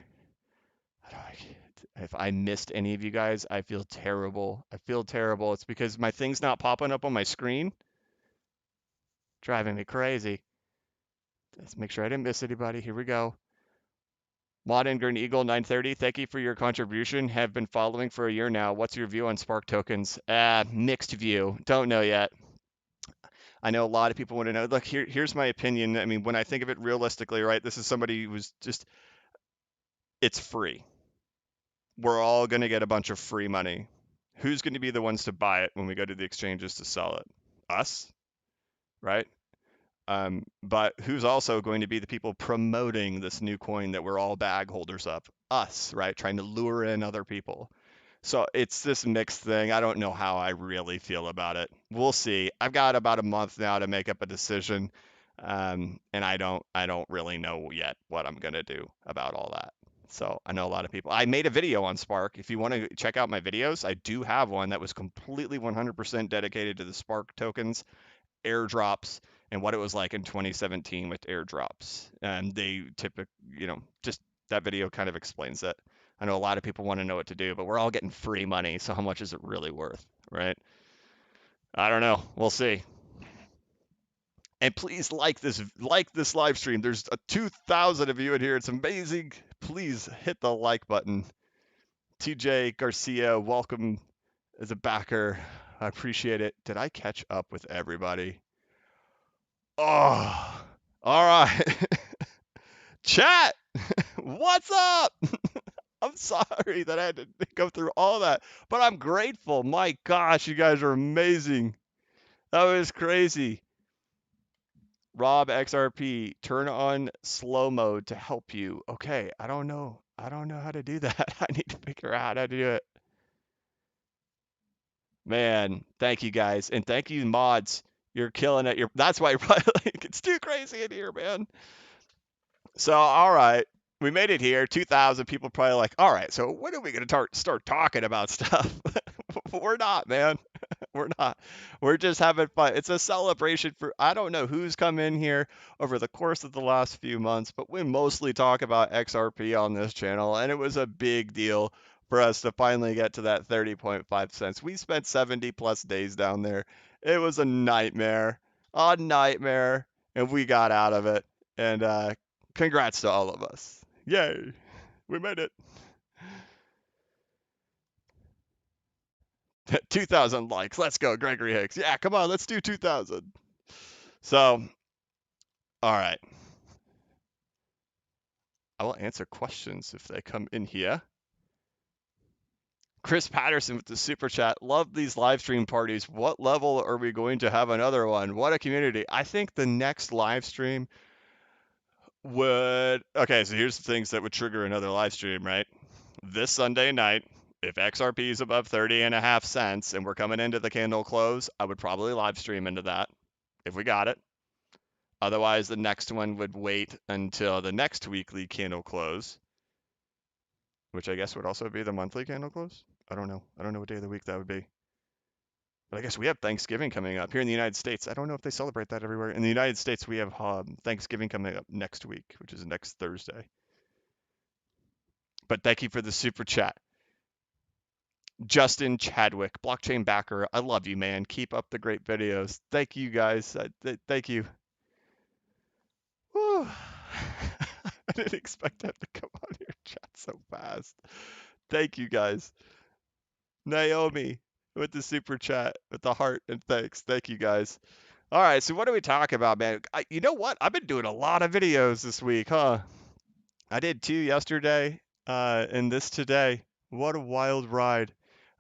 If I missed any of you guys, I feel terrible. I feel terrible. It's because my thing's not popping up on my screen. Driving me crazy. Let's make sure I didn't miss anybody. Here we go. Modern Green Eagle 930, thank you for your contribution. Have been following for a year now. What's your view on Spark tokens? Mixed view. Don't know yet. I know a lot of people want to know. Look, here's my opinion. I mean, when I think of it realistically, right? This is somebody who's just, it's free. We're all going to get a bunch of free money. Who's going to be the ones to buy it when we go to the exchanges to sell it? Us, right? But who's also going to be the people promoting this new coin that we're all bag holders of? Us, right? Trying to lure in other people. So it's this mixed thing. I don't know how I really feel about it. We'll see. I've got about a month now to make up a decision, and I don't really know yet what I'm gonna do about all that. So I know a lot of people. I made a video on Spark. If you want to check out my videos, I do have one that was completely 100% dedicated to the Spark tokens, airdrops, and what it was like in 2017 with airdrops. And they typically, just that video kind of explains it. I know a lot of people want to know what to do, but we're all getting free money, so how much is it really worth, right? I don't know. We'll see. And please like this live stream. There's 2,000 of you in here. It's amazing. Please hit the like button. TJ Garcia, welcome as a backer. I appreciate it. Did I catch up with everybody? Oh, all right. Chat, what's up? I'm sorry that I had to go through all that, but I'm grateful. My gosh, you guys are amazing. That was crazy. Rob XRP, turn on slow mode to help you. Okay, I don't know. I don't know how to do that. I need to figure out how to do it. Man, thank you guys. And thank you mods. You're killing it. That's why you're probably like, it's too crazy in here, man. So, all right. We made it here. 2,000 people probably like, all right, so when are we going to start talking about stuff? We're not, man. We're not. We're just having fun. It's a celebration for, I don't know who's come in here over the course of the last few months, but we mostly talk about XRP on this channel, and it was a big deal for us to finally get to that 30.5 cents. We spent 70 plus days down there. It was a nightmare, and we got out of it. And congrats to all of us. Yay, we made it. 2,000 likes. Let's go, Gregory Hicks. Yeah, come on, let's do 2,000. So, all right. I will answer questions if they come in here. Chris Patterson with the super chat. Love these live stream parties. What level are we going to have another one? What a community. I think the next live stream would. Okay, so here's the things that would trigger another live stream, right? This Sunday night, if XRP is above 30.5 cents and we're coming into the candle close, I would probably live stream into that if we got it. Otherwise, the next one would wait until the next weekly candle close, which I guess would also be the monthly candle close. I don't know. I don't know what day of the week that would be. But I guess we have Thanksgiving coming up here in the United States. I don't know if they celebrate that everywhere. In the United States, we have Thanksgiving coming up next week, which is next Thursday. But thank you for the super chat. Justin Chadwick, blockchain backer. I love you, man. Keep up the great videos. Thank you, guys. Thank you. Whew. I didn't expect that to come on your chat so fast. Thank you, guys. Naomi with the super chat, with the heart, and thanks. Thank you, guys. All right, so what do we talk about, man? You know what? I've been doing a lot of videos this week, huh? I did 2 yesterday, and this today. What a wild ride.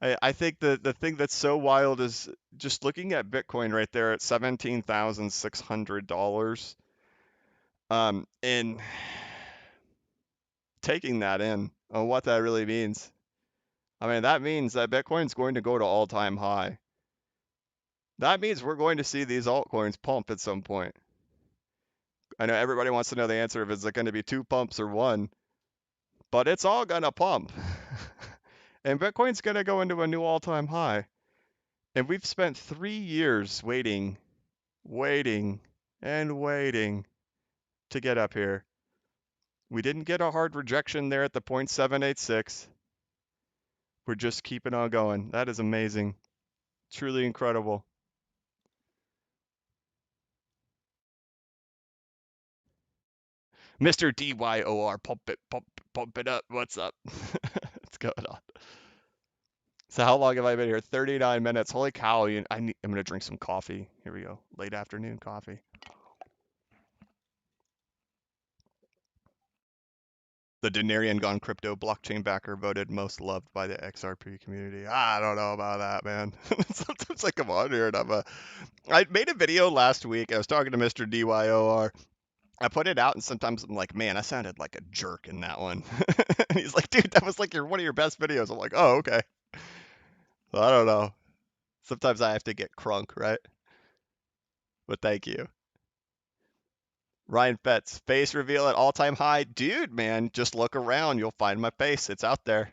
I think the thing that's so wild is just looking at Bitcoin right there at $17,600, and taking that in on what that really means. I mean, that means that Bitcoin's going to go to all-time high. That means we're going to see these altcoins pump at some point. I know everybody wants to know the answer if it's going to be 2 pumps or 1, but it's all going to pump. And Bitcoin's going to go into a new all-time high. And we've spent 3 years waiting, and waiting to get up here. We didn't get a hard rejection there at the 0.786. We're just keeping on going. That is amazing. Truly incredible. Mr. DYOR, pump it up. What's up? What's going on? So how long have I been here? 39 minutes. Holy cow! I'm gonna drink some coffee. Here we go. Late afternoon coffee. The Denarian Gone Crypto blockchain backer voted most loved by the XRP community. I don't know about that, man. Sometimes I come on here and I made a video last week. I was talking to Mr. DYOR. I put it out and sometimes I'm like, man, I sounded like a jerk in that one. And he's like, dude, that was like one of your best videos. I'm like, oh, okay. So I don't know. Sometimes I have to get crunk, right? But thank you. Ryan Fetz, face reveal at all-time high. Dude, man, just look around. You'll find my face. It's out there.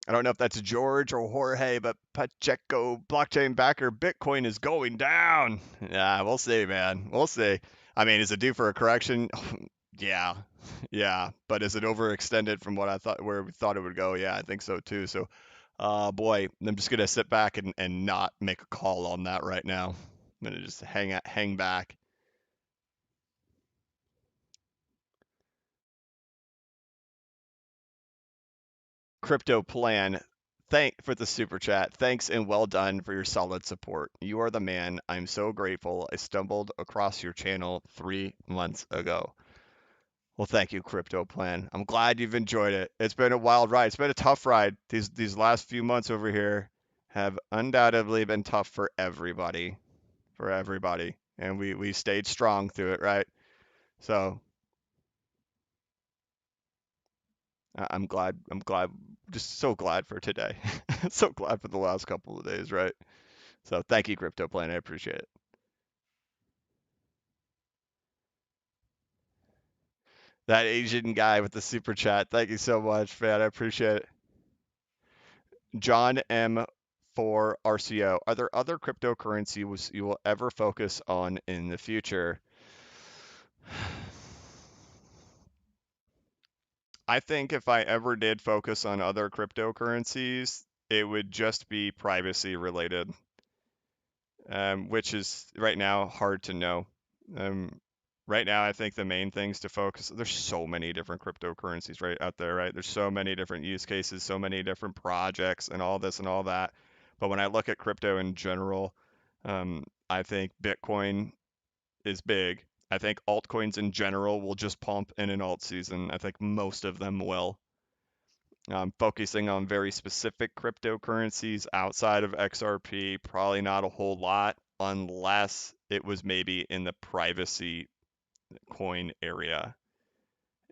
I don't know if that's George or Jorge, but Pacheco, blockchain backer, Bitcoin is going down. Yeah, we'll see, man. We'll see. I mean, is it due for a correction? Yeah, yeah. But is it overextended from what I thought, where we thought it would go? Yeah, I think so too. So, boy, I'm just gonna sit back and not make a call on that right now. I'm gonna just hang back. Crypto plan. Thank for the super chat. Thanks and well done for your solid support. You are the man. I'm so grateful. I stumbled across your channel 3 months ago. Well, thank you, Crypto Plan. I'm glad you've enjoyed it. It's been a wild ride. It's been a tough ride. These last few months over here have undoubtedly been tough for everybody. For everybody. And we stayed strong through it, right? So I'm glad. I'm glad. Just so glad for today. So glad for the last couple of days, right? So thank you, Crypto Plan. I appreciate it. That Asian guy with the super chat. Thank you so much, man. I appreciate it. John M. for RCO. Are there other cryptocurrencies you will ever focus on in the future? I think if I ever did focus on other cryptocurrencies, it would just be privacy related, which is right now hard to know. Um, right now, I think the main things to focus, there's so many different cryptocurrencies right out there, right? There's so many different use cases, so many different projects and all this and all that. But when I look at crypto in general, I think Bitcoin is big. I think altcoins in general will just pump in an alt season. I think most of them will. Focusing on very specific cryptocurrencies outside of XRP, probably not a whole lot, unless it was maybe in the privacy coin area.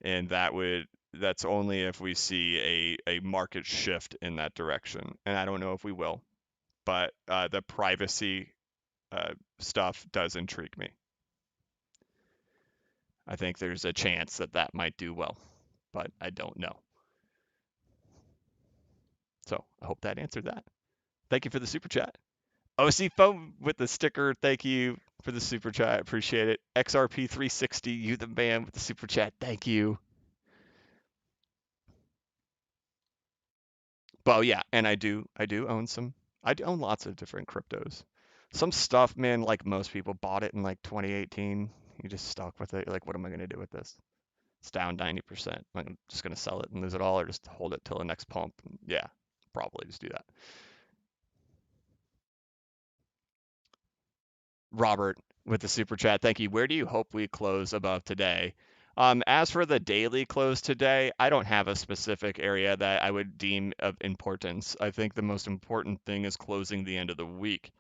And that's only if we see a market shift in that direction. And I don't know if we will, but the privacy stuff does intrigue me. I think there's a chance that that might do well, but I don't know. So I hope that answered that. Thank you for the super chat. OC Foam with the sticker. Thank you for the super chat. Appreciate it. XRP360, you the man with the super chat. Thank you. Well, yeah, and I do own some. I do own lots of different cryptos. Some stuff, man, like most people bought it in like 2018. You just stuck with it. You're like, what am I gonna do with this? It's down 90%. I'm just gonna sell it and lose it all, or just hold it till the next pump. Yeah, probably just do that. Robert with the super chat. Thank you. Where do you hope we close above today? As for the daily close today, I don't have a specific area that I would deem of importance. I think the most important thing is closing the end of the week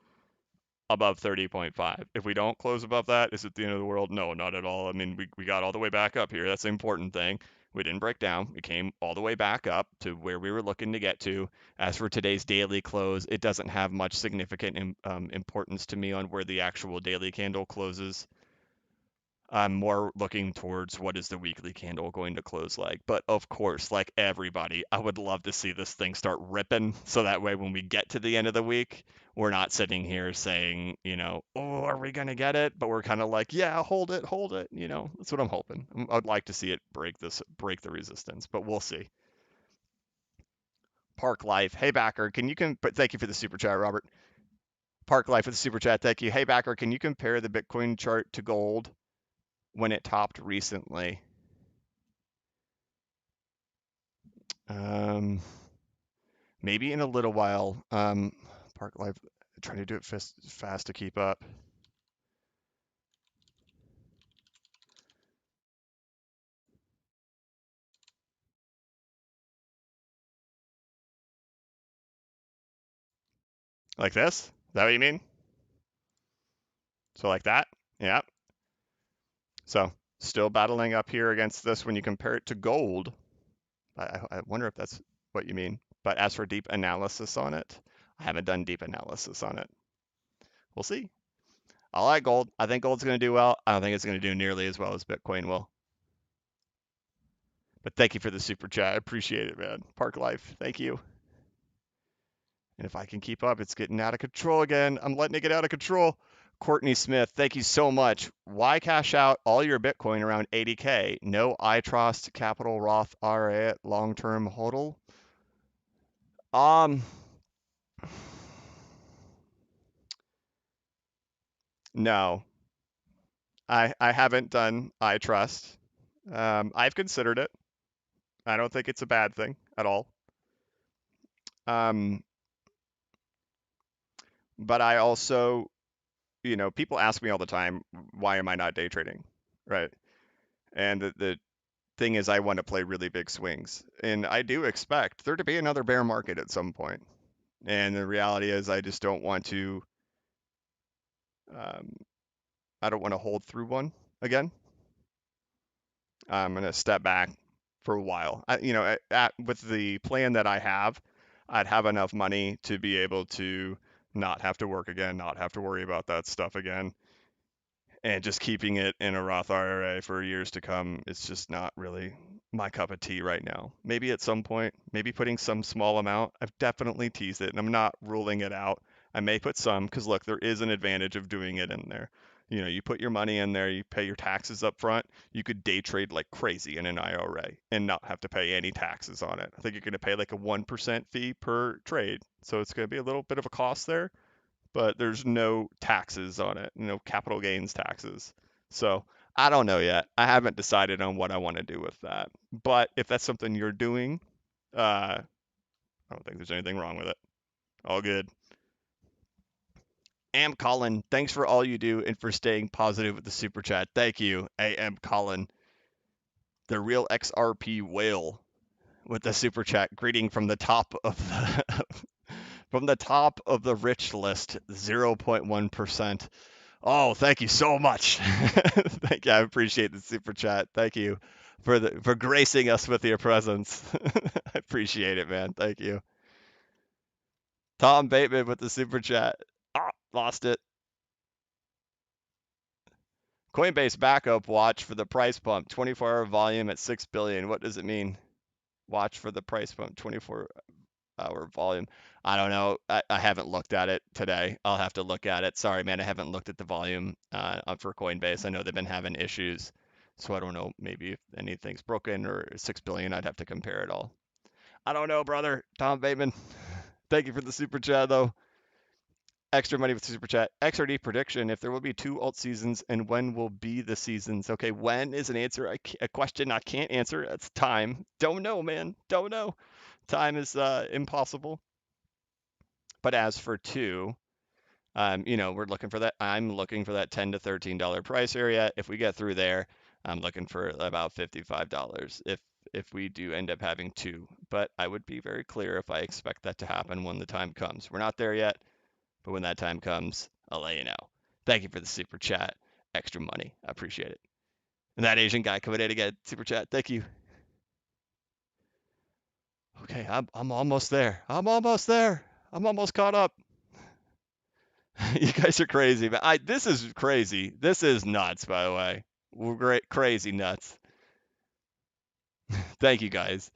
above 30.5. If we don't close above that, is it the end of the world? No, not at all. I mean, we got all the way back up here. That's the important thing. We didn't break down. We came all the way back up to where we were looking to get to. As for today's daily close, it doesn't have much significant importance to me on where the actual daily candle closes. I'm more looking towards what is the weekly candle going to close like. But of course, like everybody, I would love to see this thing start ripping. So that way, when we get to the end of the week, we're not sitting here saying, oh, are we going to get it? But we're kind of like, yeah, hold it, hold it. That's what I'm hoping. I'd like to see it break the resistance, but we'll see. Park Life, hey backer, but thank you for the super chat, Robert. Park Life with the super chat, thank you. Hey backer, can you compare the Bitcoin chart to gold when it topped recently? Maybe in a little while. Park Live, trying to do it fast to keep up. Like this? Is that what you mean? So like that? Yeah. So still battling up here against this when you compare it to gold. I wonder if that's what you mean. But as for deep analysis on it, I haven't done deep analysis on it. We'll see. I like gold. I think gold's going to do well. I don't think it's going to do nearly as well as Bitcoin will. But thank you for the super chat. I appreciate it, man. Park Life, thank you. And if I can keep up, it's getting out of control again. I'm letting it get out of control. Courtney Smith, thank you so much. Why cash out all your Bitcoin around 80K? No iTrust, Capital, Roth, IRA, long-term hodl? No, I haven't done iTrust. I've considered it. I don't think it's a bad thing at all. Um, but I also, people ask me all the time, why am I not day trading? Right. And the thing is, I want to play really big swings. And I do expect there to be another bear market at some point. And the reality is, I just don't want to, um, I don't want to hold through one again. I'm going to step back for a while. With the plan that I have, I'd have enough money to be able to not have to work again, not have to worry about that stuff again. And just keeping it in a Roth IRA for years to come, it's just not really my cup of tea right now. Maybe at some point, maybe putting some small amount. I've definitely teased it, and I'm not ruling it out. I may put some because look, there is an advantage of doing it in there. You put your money in there, you pay your taxes up front. You could day trade like crazy in an IRA and not have to pay any taxes on it. I think you're going to pay like a 1% fee per trade. So it's going to be a little bit of a cost there, but there's no taxes on it, no capital gains taxes. So I don't know yet. I haven't decided on what I want to do with that. But if that's something you're doing, I don't think there's anything wrong with it. All good. Am Colin, thanks for all you do and for staying positive with the super chat. Thank you, AM Colin, the real XRP whale with the super chat. Greeting from the top of the from the top of the rich list, 0.1%. Oh, thank you so much. Thank you. I appreciate the super chat. Thank you for gracing us with your presence. I appreciate it, man. Thank you. Tom Bateman with the super chat. Ah, lost it. Coinbase backup watch for the price pump. 24-hour volume at 6 billion. What does it mean? Watch for the price pump. 24-hour volume. I don't know. I haven't looked at it today. I'll have to look at it. Sorry, man. I haven't looked at the volume for Coinbase. I know they've been having issues. So I don't know. Maybe if anything's broken or 6 billion, I'd have to compare it all. I don't know, brother. Tom Bateman. Thank you for the super chat, though. Extra money with super chat. XRD prediction: if there will be 2 alt seasons, and when will be the seasons? Okay, when is an answer. A question I can't answer. That's time. Don't know, man. Don't know. Time is impossible. But as for 2, we're looking for that. I'm looking for that $10 to $13 price area. If we get through there, I'm looking for about $55 if we do end up having 2. But I would be very clear if I expect that to happen when the time comes. We're not there yet, but when that time comes, I'll let you know. Thank you for the super chat. Extra money. I appreciate it. And that Asian guy coming in again, super chat. Thank you. Okay, I'm almost there. I'm almost there. I'm almost caught up. You guys are crazy, man. This is crazy. This is nuts, by the way. Great, crazy nuts. Thank you guys.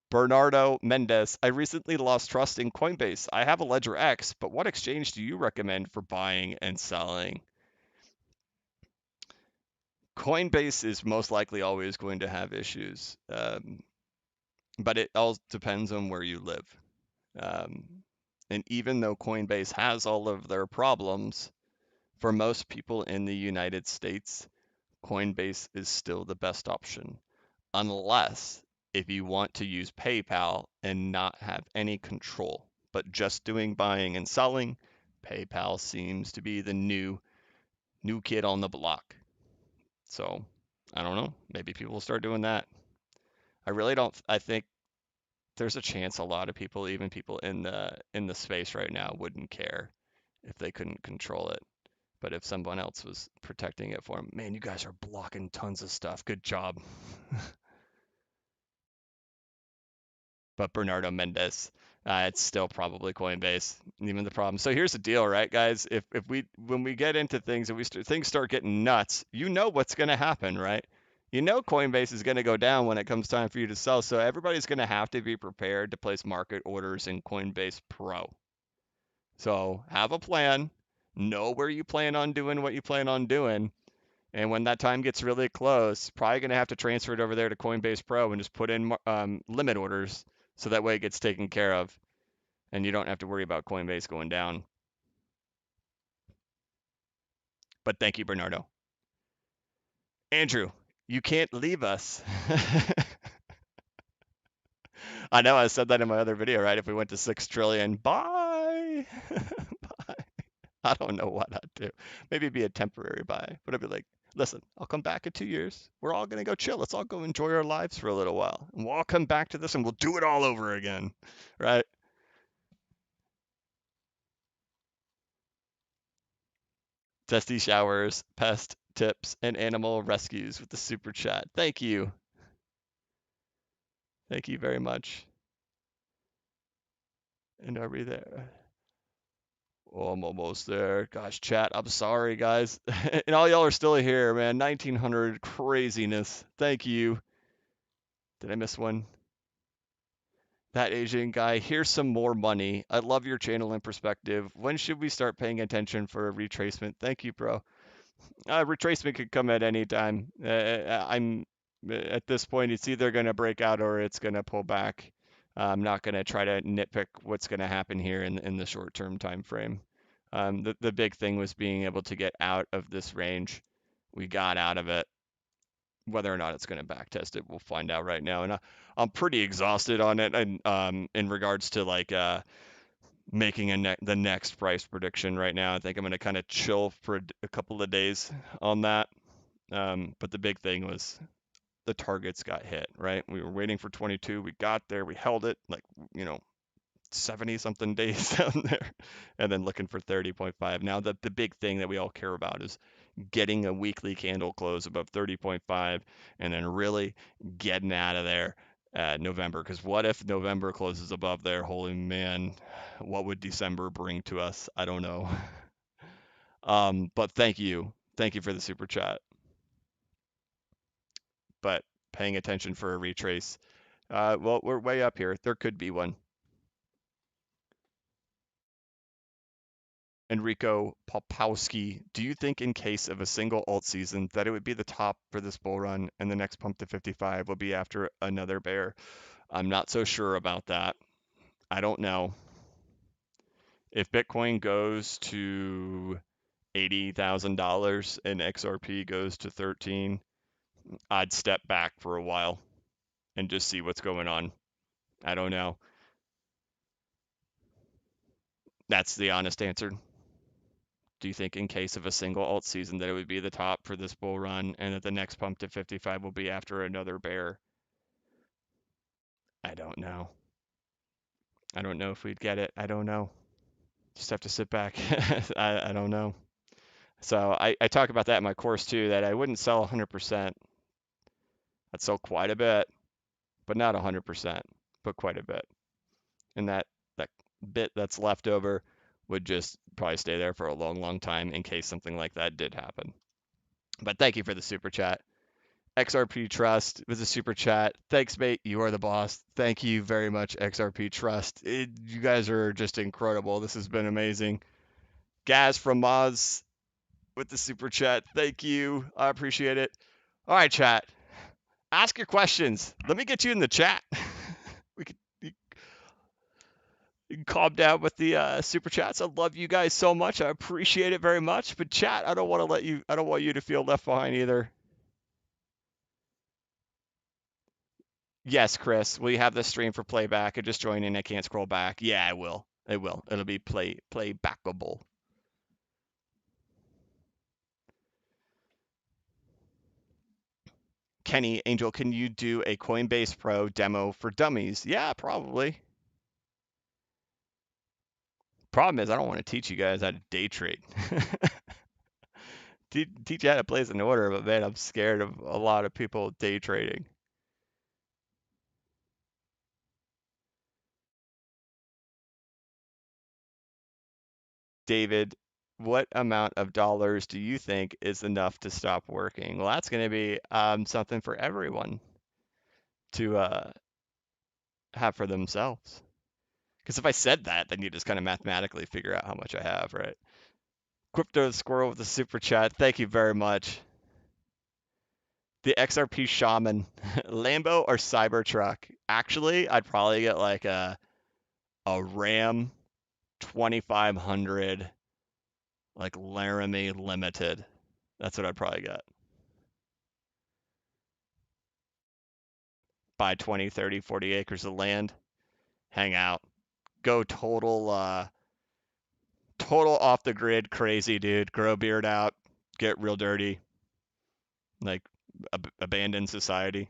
Bernardo Mendez, I recently lost trust in Coinbase. I have a Ledger X, but what exchange do you recommend for buying and selling? Coinbase is most likely always going to have issues, but it all depends on where you live. And even though Coinbase has all of their problems, for most people in the United States, Coinbase is still the best option, unless if you want to use PayPal and not have any control, but just doing buying and selling, PayPal seems to be the new kid on the block. So, I don't know, maybe people will start doing that. I really don't I think there's a chance a lot of people, even people in the space right now, wouldn't care if they couldn't control it. But if someone else was protecting it for them, man, you guys are blocking tons of stuff. Good job. But Bernardo Mendez, it's still probably Coinbase. Even the problem. So here's the deal, right, guys? If we when we get into things and things start getting nuts, you know what's going to happen, right? You know Coinbase is going to go down when it comes time for you to sell. So everybody's going to have to be prepared to place market orders in Coinbase Pro. So have a plan, know where you plan on doing what you plan on doing, and when that time gets really close, probably going to have to transfer it over there to Coinbase Pro and just put in limit orders so that way it gets taken care of and you don't have to worry about Coinbase going down. But thank you, Bernardo. Andrew, you can't leave us. I know I said that in my other video, right? If we went to 6 trillion, bye. Bye. I don't know what I'd do. Maybe it'd be a temporary buy, but I'd be like, listen, I'll come back in 2 years. We're all going to go chill. Let's all go enjoy our lives for a little while. And we'll all come back to this and we'll do it all over again. Right? Dusty showers, pest tips, and animal rescues with the super chat. Thank you. Thank you very much. And are we there? Oh, I'm almost there. Gosh, chat, I'm sorry, guys. And all y'all are still here, man. 1900 craziness. Thank you. Did I miss one? That Asian guy, here's some more money. I love your channel and perspective. When should we start paying attention for a retracement? Thank you, bro. Retracement could come at any time. I'm at this point, it's either going to break out or it's going to pull back. I'm not going to try to nitpick what's going to happen here in the short-term time frame. The big thing was being able to get out of this range. We got out of it. Whether or not it's going to backtest it, we'll find out right now. And I'm pretty exhausted on it. And in regards to like making the next price prediction right now, I think I'm going to kind of chill for a couple of days on that. But the big thing was the targets got hit, right? We were waiting for 22. We got there. We held it like, 70 something days down there and then looking for 30.5. Now the big thing that we all care about is getting a weekly candle close above 30.5 and then really getting out of there November, because what if November closes above there? Holy man, what would December bring to us? I don't know. But thank you for the super chat. But paying attention for a retrace, well, we're way up here. There could be one. Enrico Popowski, do you think in case of a single alt season that it would be the top for this bull run and the next pump to 55 will be after another bear? I'm not so sure about that. I don't know. If Bitcoin goes to $80,000 and XRP goes to 13, I'd step back for a while and just see what's going on. I don't know. That's the honest answer. Do you think in case of a single alt season that it would be the top for this bull run and that the next pump to 55 will be after another bear? I don't know. I don't know if we'd get it. I don't know. Just have to sit back. I don't know. So I talk about that in my course too, that I wouldn't sell 100%. I'd sell quite a bit, but not 100%, but quite a bit. And that bit that's left over would just probably stay there for a long, long time in case something like that did happen. But thank you for the super chat. XRP Trust with a super chat. Thanks, mate. You are the boss. Thank you very much, XRP Trust. You guys are just incredible. This has been amazing. Gaz from Moz with the super chat. Thank you. I appreciate it. All right, chat. Ask your questions. Let me get you in the chat. we could you can calm down with the super chats. I love you guys so much. I appreciate it very much. But chat, I don't want to let you. I don't want you to feel left behind either. Yes, Chris. Will you have the stream for playback? I just joined in. I can't scroll back. Yeah, I will. It will. It'll be playbackable. Kenny Angel, can you do a Coinbase Pro demo for dummies? Yeah, probably. Problem is, I don't want to teach you guys how to day trade. Teach you how to place an order, but man, I'm scared of a lot of people day trading. David, what amount of dollars do you think is enough to stop working? Well, that's going to be something for everyone to have for themselves. Because if I said that, then you just kind of mathematically figure out how much I have, right? Crypto Squirrel with the super chat. Thank you very much. The XRP Shaman, Lambo or Cybertruck? Actually, I'd probably get like a Ram 2500, like Laramie Limited. That's what I'd probably get. Buy 20, 30, 40 acres of land, hang out, go total off the grid crazy, dude. Grow a beard out, get real dirty, like abandon society.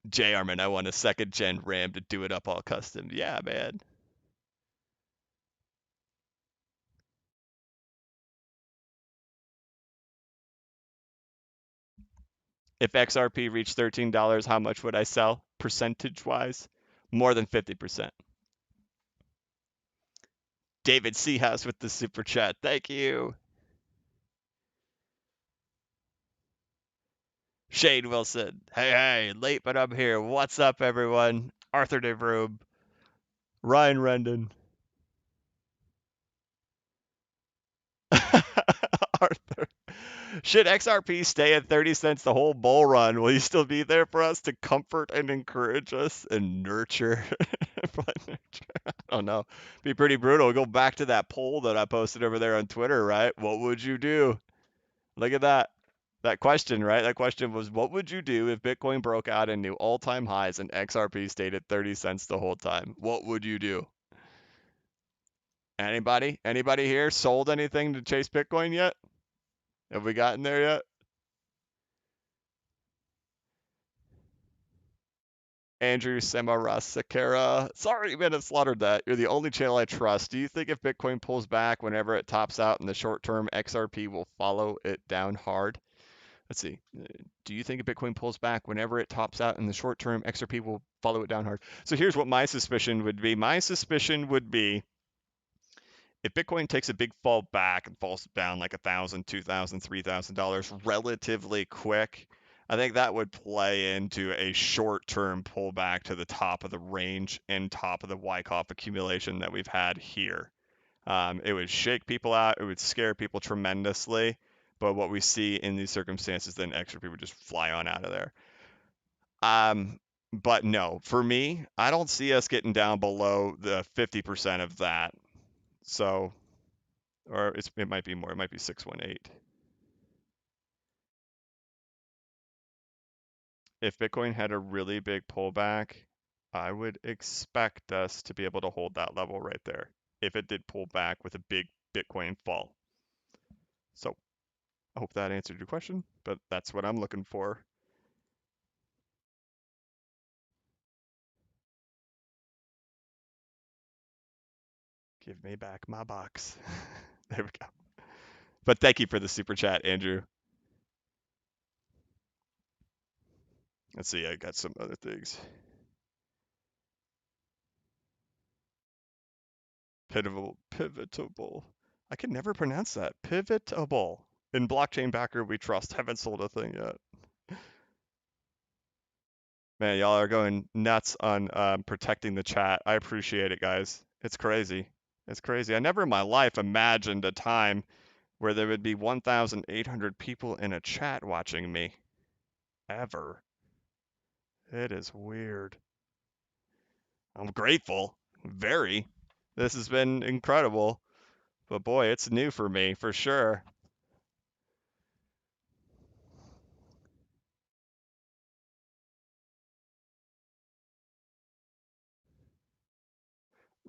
J Armin, I want a second gen RAM to do it up all custom. Yeah, man. If XRP reached $13, how much would I sell percentage wise? More than 50%. David Seahouse with the super chat. Thank you. Shane Wilson. Hey, late, but I'm here. What's up, everyone? Arthur DeVrube. Ryan Rendon. Arthur. Should XRP stay at 30 cents the whole bull run? Will you still be there for us to comfort and encourage us and nurture? I don't know. Be pretty brutal. Go back to that poll that I posted over there on Twitter, right? What would you do? Look at that. That question, right? That question was, what would you do if Bitcoin broke out and new all-time highs and XRP stayed at 30 cents the whole time? What would you do? Anybody? Anybody here sold anything to chase Bitcoin yet? Have we gotten there yet? Andrew Samarasakara. Sorry, man, I slaughtered that. You're the only channel I trust. Do you think if Bitcoin pulls back whenever it tops out in the short term, XRP will follow it down hard? Let's see. Do you think if Bitcoin pulls back whenever it tops out in the short term, XRP will follow it down hard? So here's what my suspicion would be. My suspicion would be if Bitcoin takes a big fall back and falls down like $1,000, $2,000, $3,000 relatively quick, I think that would play into a short-term pullback to the top of the range and top of the Wyckoff accumulation that we've had here. It would shake people out. It would scare people tremendously. But what we see in these circumstances, then extra people just fly on out of there. But no, for me, I don't see us getting down below the 50% of that. So, or it might be more. It might be 618. If Bitcoin had a really big pullback, I would expect us to be able to hold that level right there if it did pull back with a big Bitcoin fall. So I hope that answered your question, but that's what I'm looking for. Give me back my box. There we go. But thank you for the super chat, Andrew. Let's see, I got some other things. Pivotable. I can never pronounce that. Pivotable. In blockchain backer we trust. Haven't sold a thing yet. Man, y'all are going nuts on protecting the chat. I appreciate it, guys. It's crazy. It's crazy. I never in my life imagined a time where there would be 1,800 people in a chat watching me. Ever. It is weird. I'm grateful. Very. This has been incredible. But boy, it's new for me, for sure.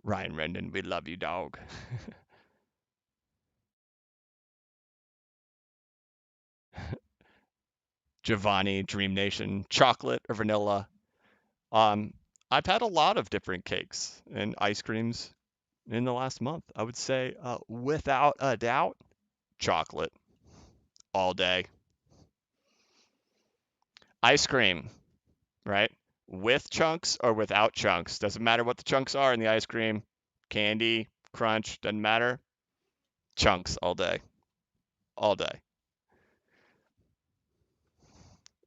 Ryan Rendon, we love you, dog. Giovanni, Dream Nation, chocolate or vanilla. Um, I've had a lot of different cakes and ice creams in the last month. I would say, without a doubt, chocolate all day. Ice cream, right? With chunks or without chunks. Doesn't matter what the chunks are in the ice cream. Candy, crunch, doesn't matter. Chunks all day. All day.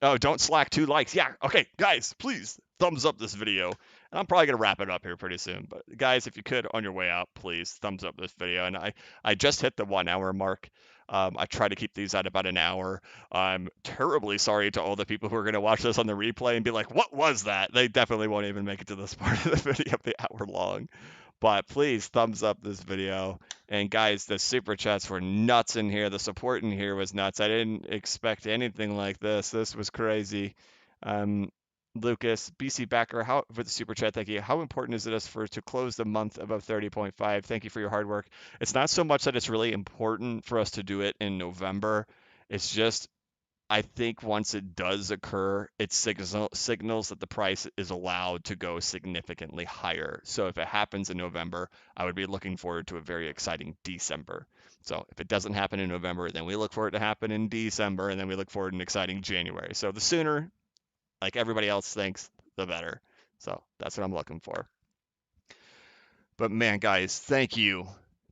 Oh, don't slack 2 likes. Yeah, okay, guys, please thumbs up this video. And I'm probably gonna wrap it up here pretty soon. But guys, if you could on your way out, please thumbs up this video. And I just hit the 1 hour mark. I try to keep these at about an hour. I'm terribly sorry to all the people who are gonna watch this on the replay and be like, "What was that?" They definitely won't even make it to this part of the video, the hour long. But please thumbs up this video. And guys, the super chats were nuts in here. The support in here was nuts. I didn't expect anything like this. This was crazy. Um, Lucas, BC Backer, how for the super chat, thank you. How important is it for to close the month above 30.5? Thank you for your hard work. It's not so much that it's really important for us to do it in November. It's just I think once it does occur, it signals that the price is allowed to go significantly higher. So if it happens in November, I would be looking forward to a very exciting December. So if it doesn't happen in November, then we look for it to happen in December, and then we look forward to an exciting January. So the sooner, like everybody else thinks, the better. So that's what I'm looking for. But man, guys, thank you.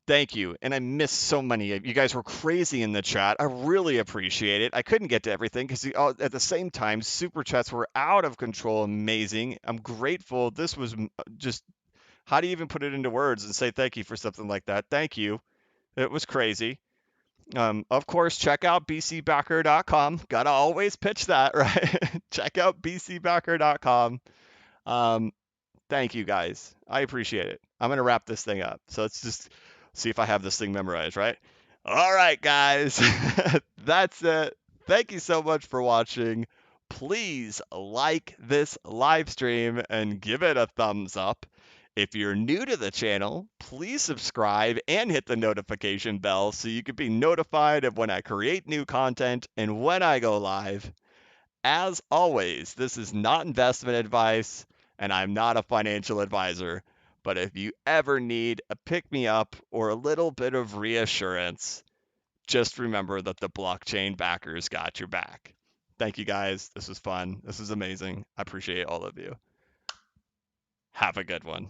Thank you. And I missed so many of you guys were crazy in the chat. I really appreciate it. I couldn't get to everything because at the same time, super chats were out of control. Amazing. I'm grateful. This was just, how do you even put it into words and say thank you for something like that? Thank you. It was crazy. Of course, check out bcbacker.com. Gotta always pitch that, right? Check out bcbacker.com. Um, Thank you guys. I appreciate it. I'm going to wrap this thing up. So let's just see if I have this thing memorized, right? All right, guys. That's it. Thank you so much for watching. Please like this live stream and give it a thumbs up. If you're new to the channel, please subscribe and hit the notification bell so you can be notified of when I create new content and when I go live. As always, this is not investment advice, and I'm not a financial advisor. But if you ever need a pick me up or a little bit of reassurance, just remember that the blockchain backers got your back. Thank you guys. This was fun. This was amazing. I appreciate all of you. Have a good one.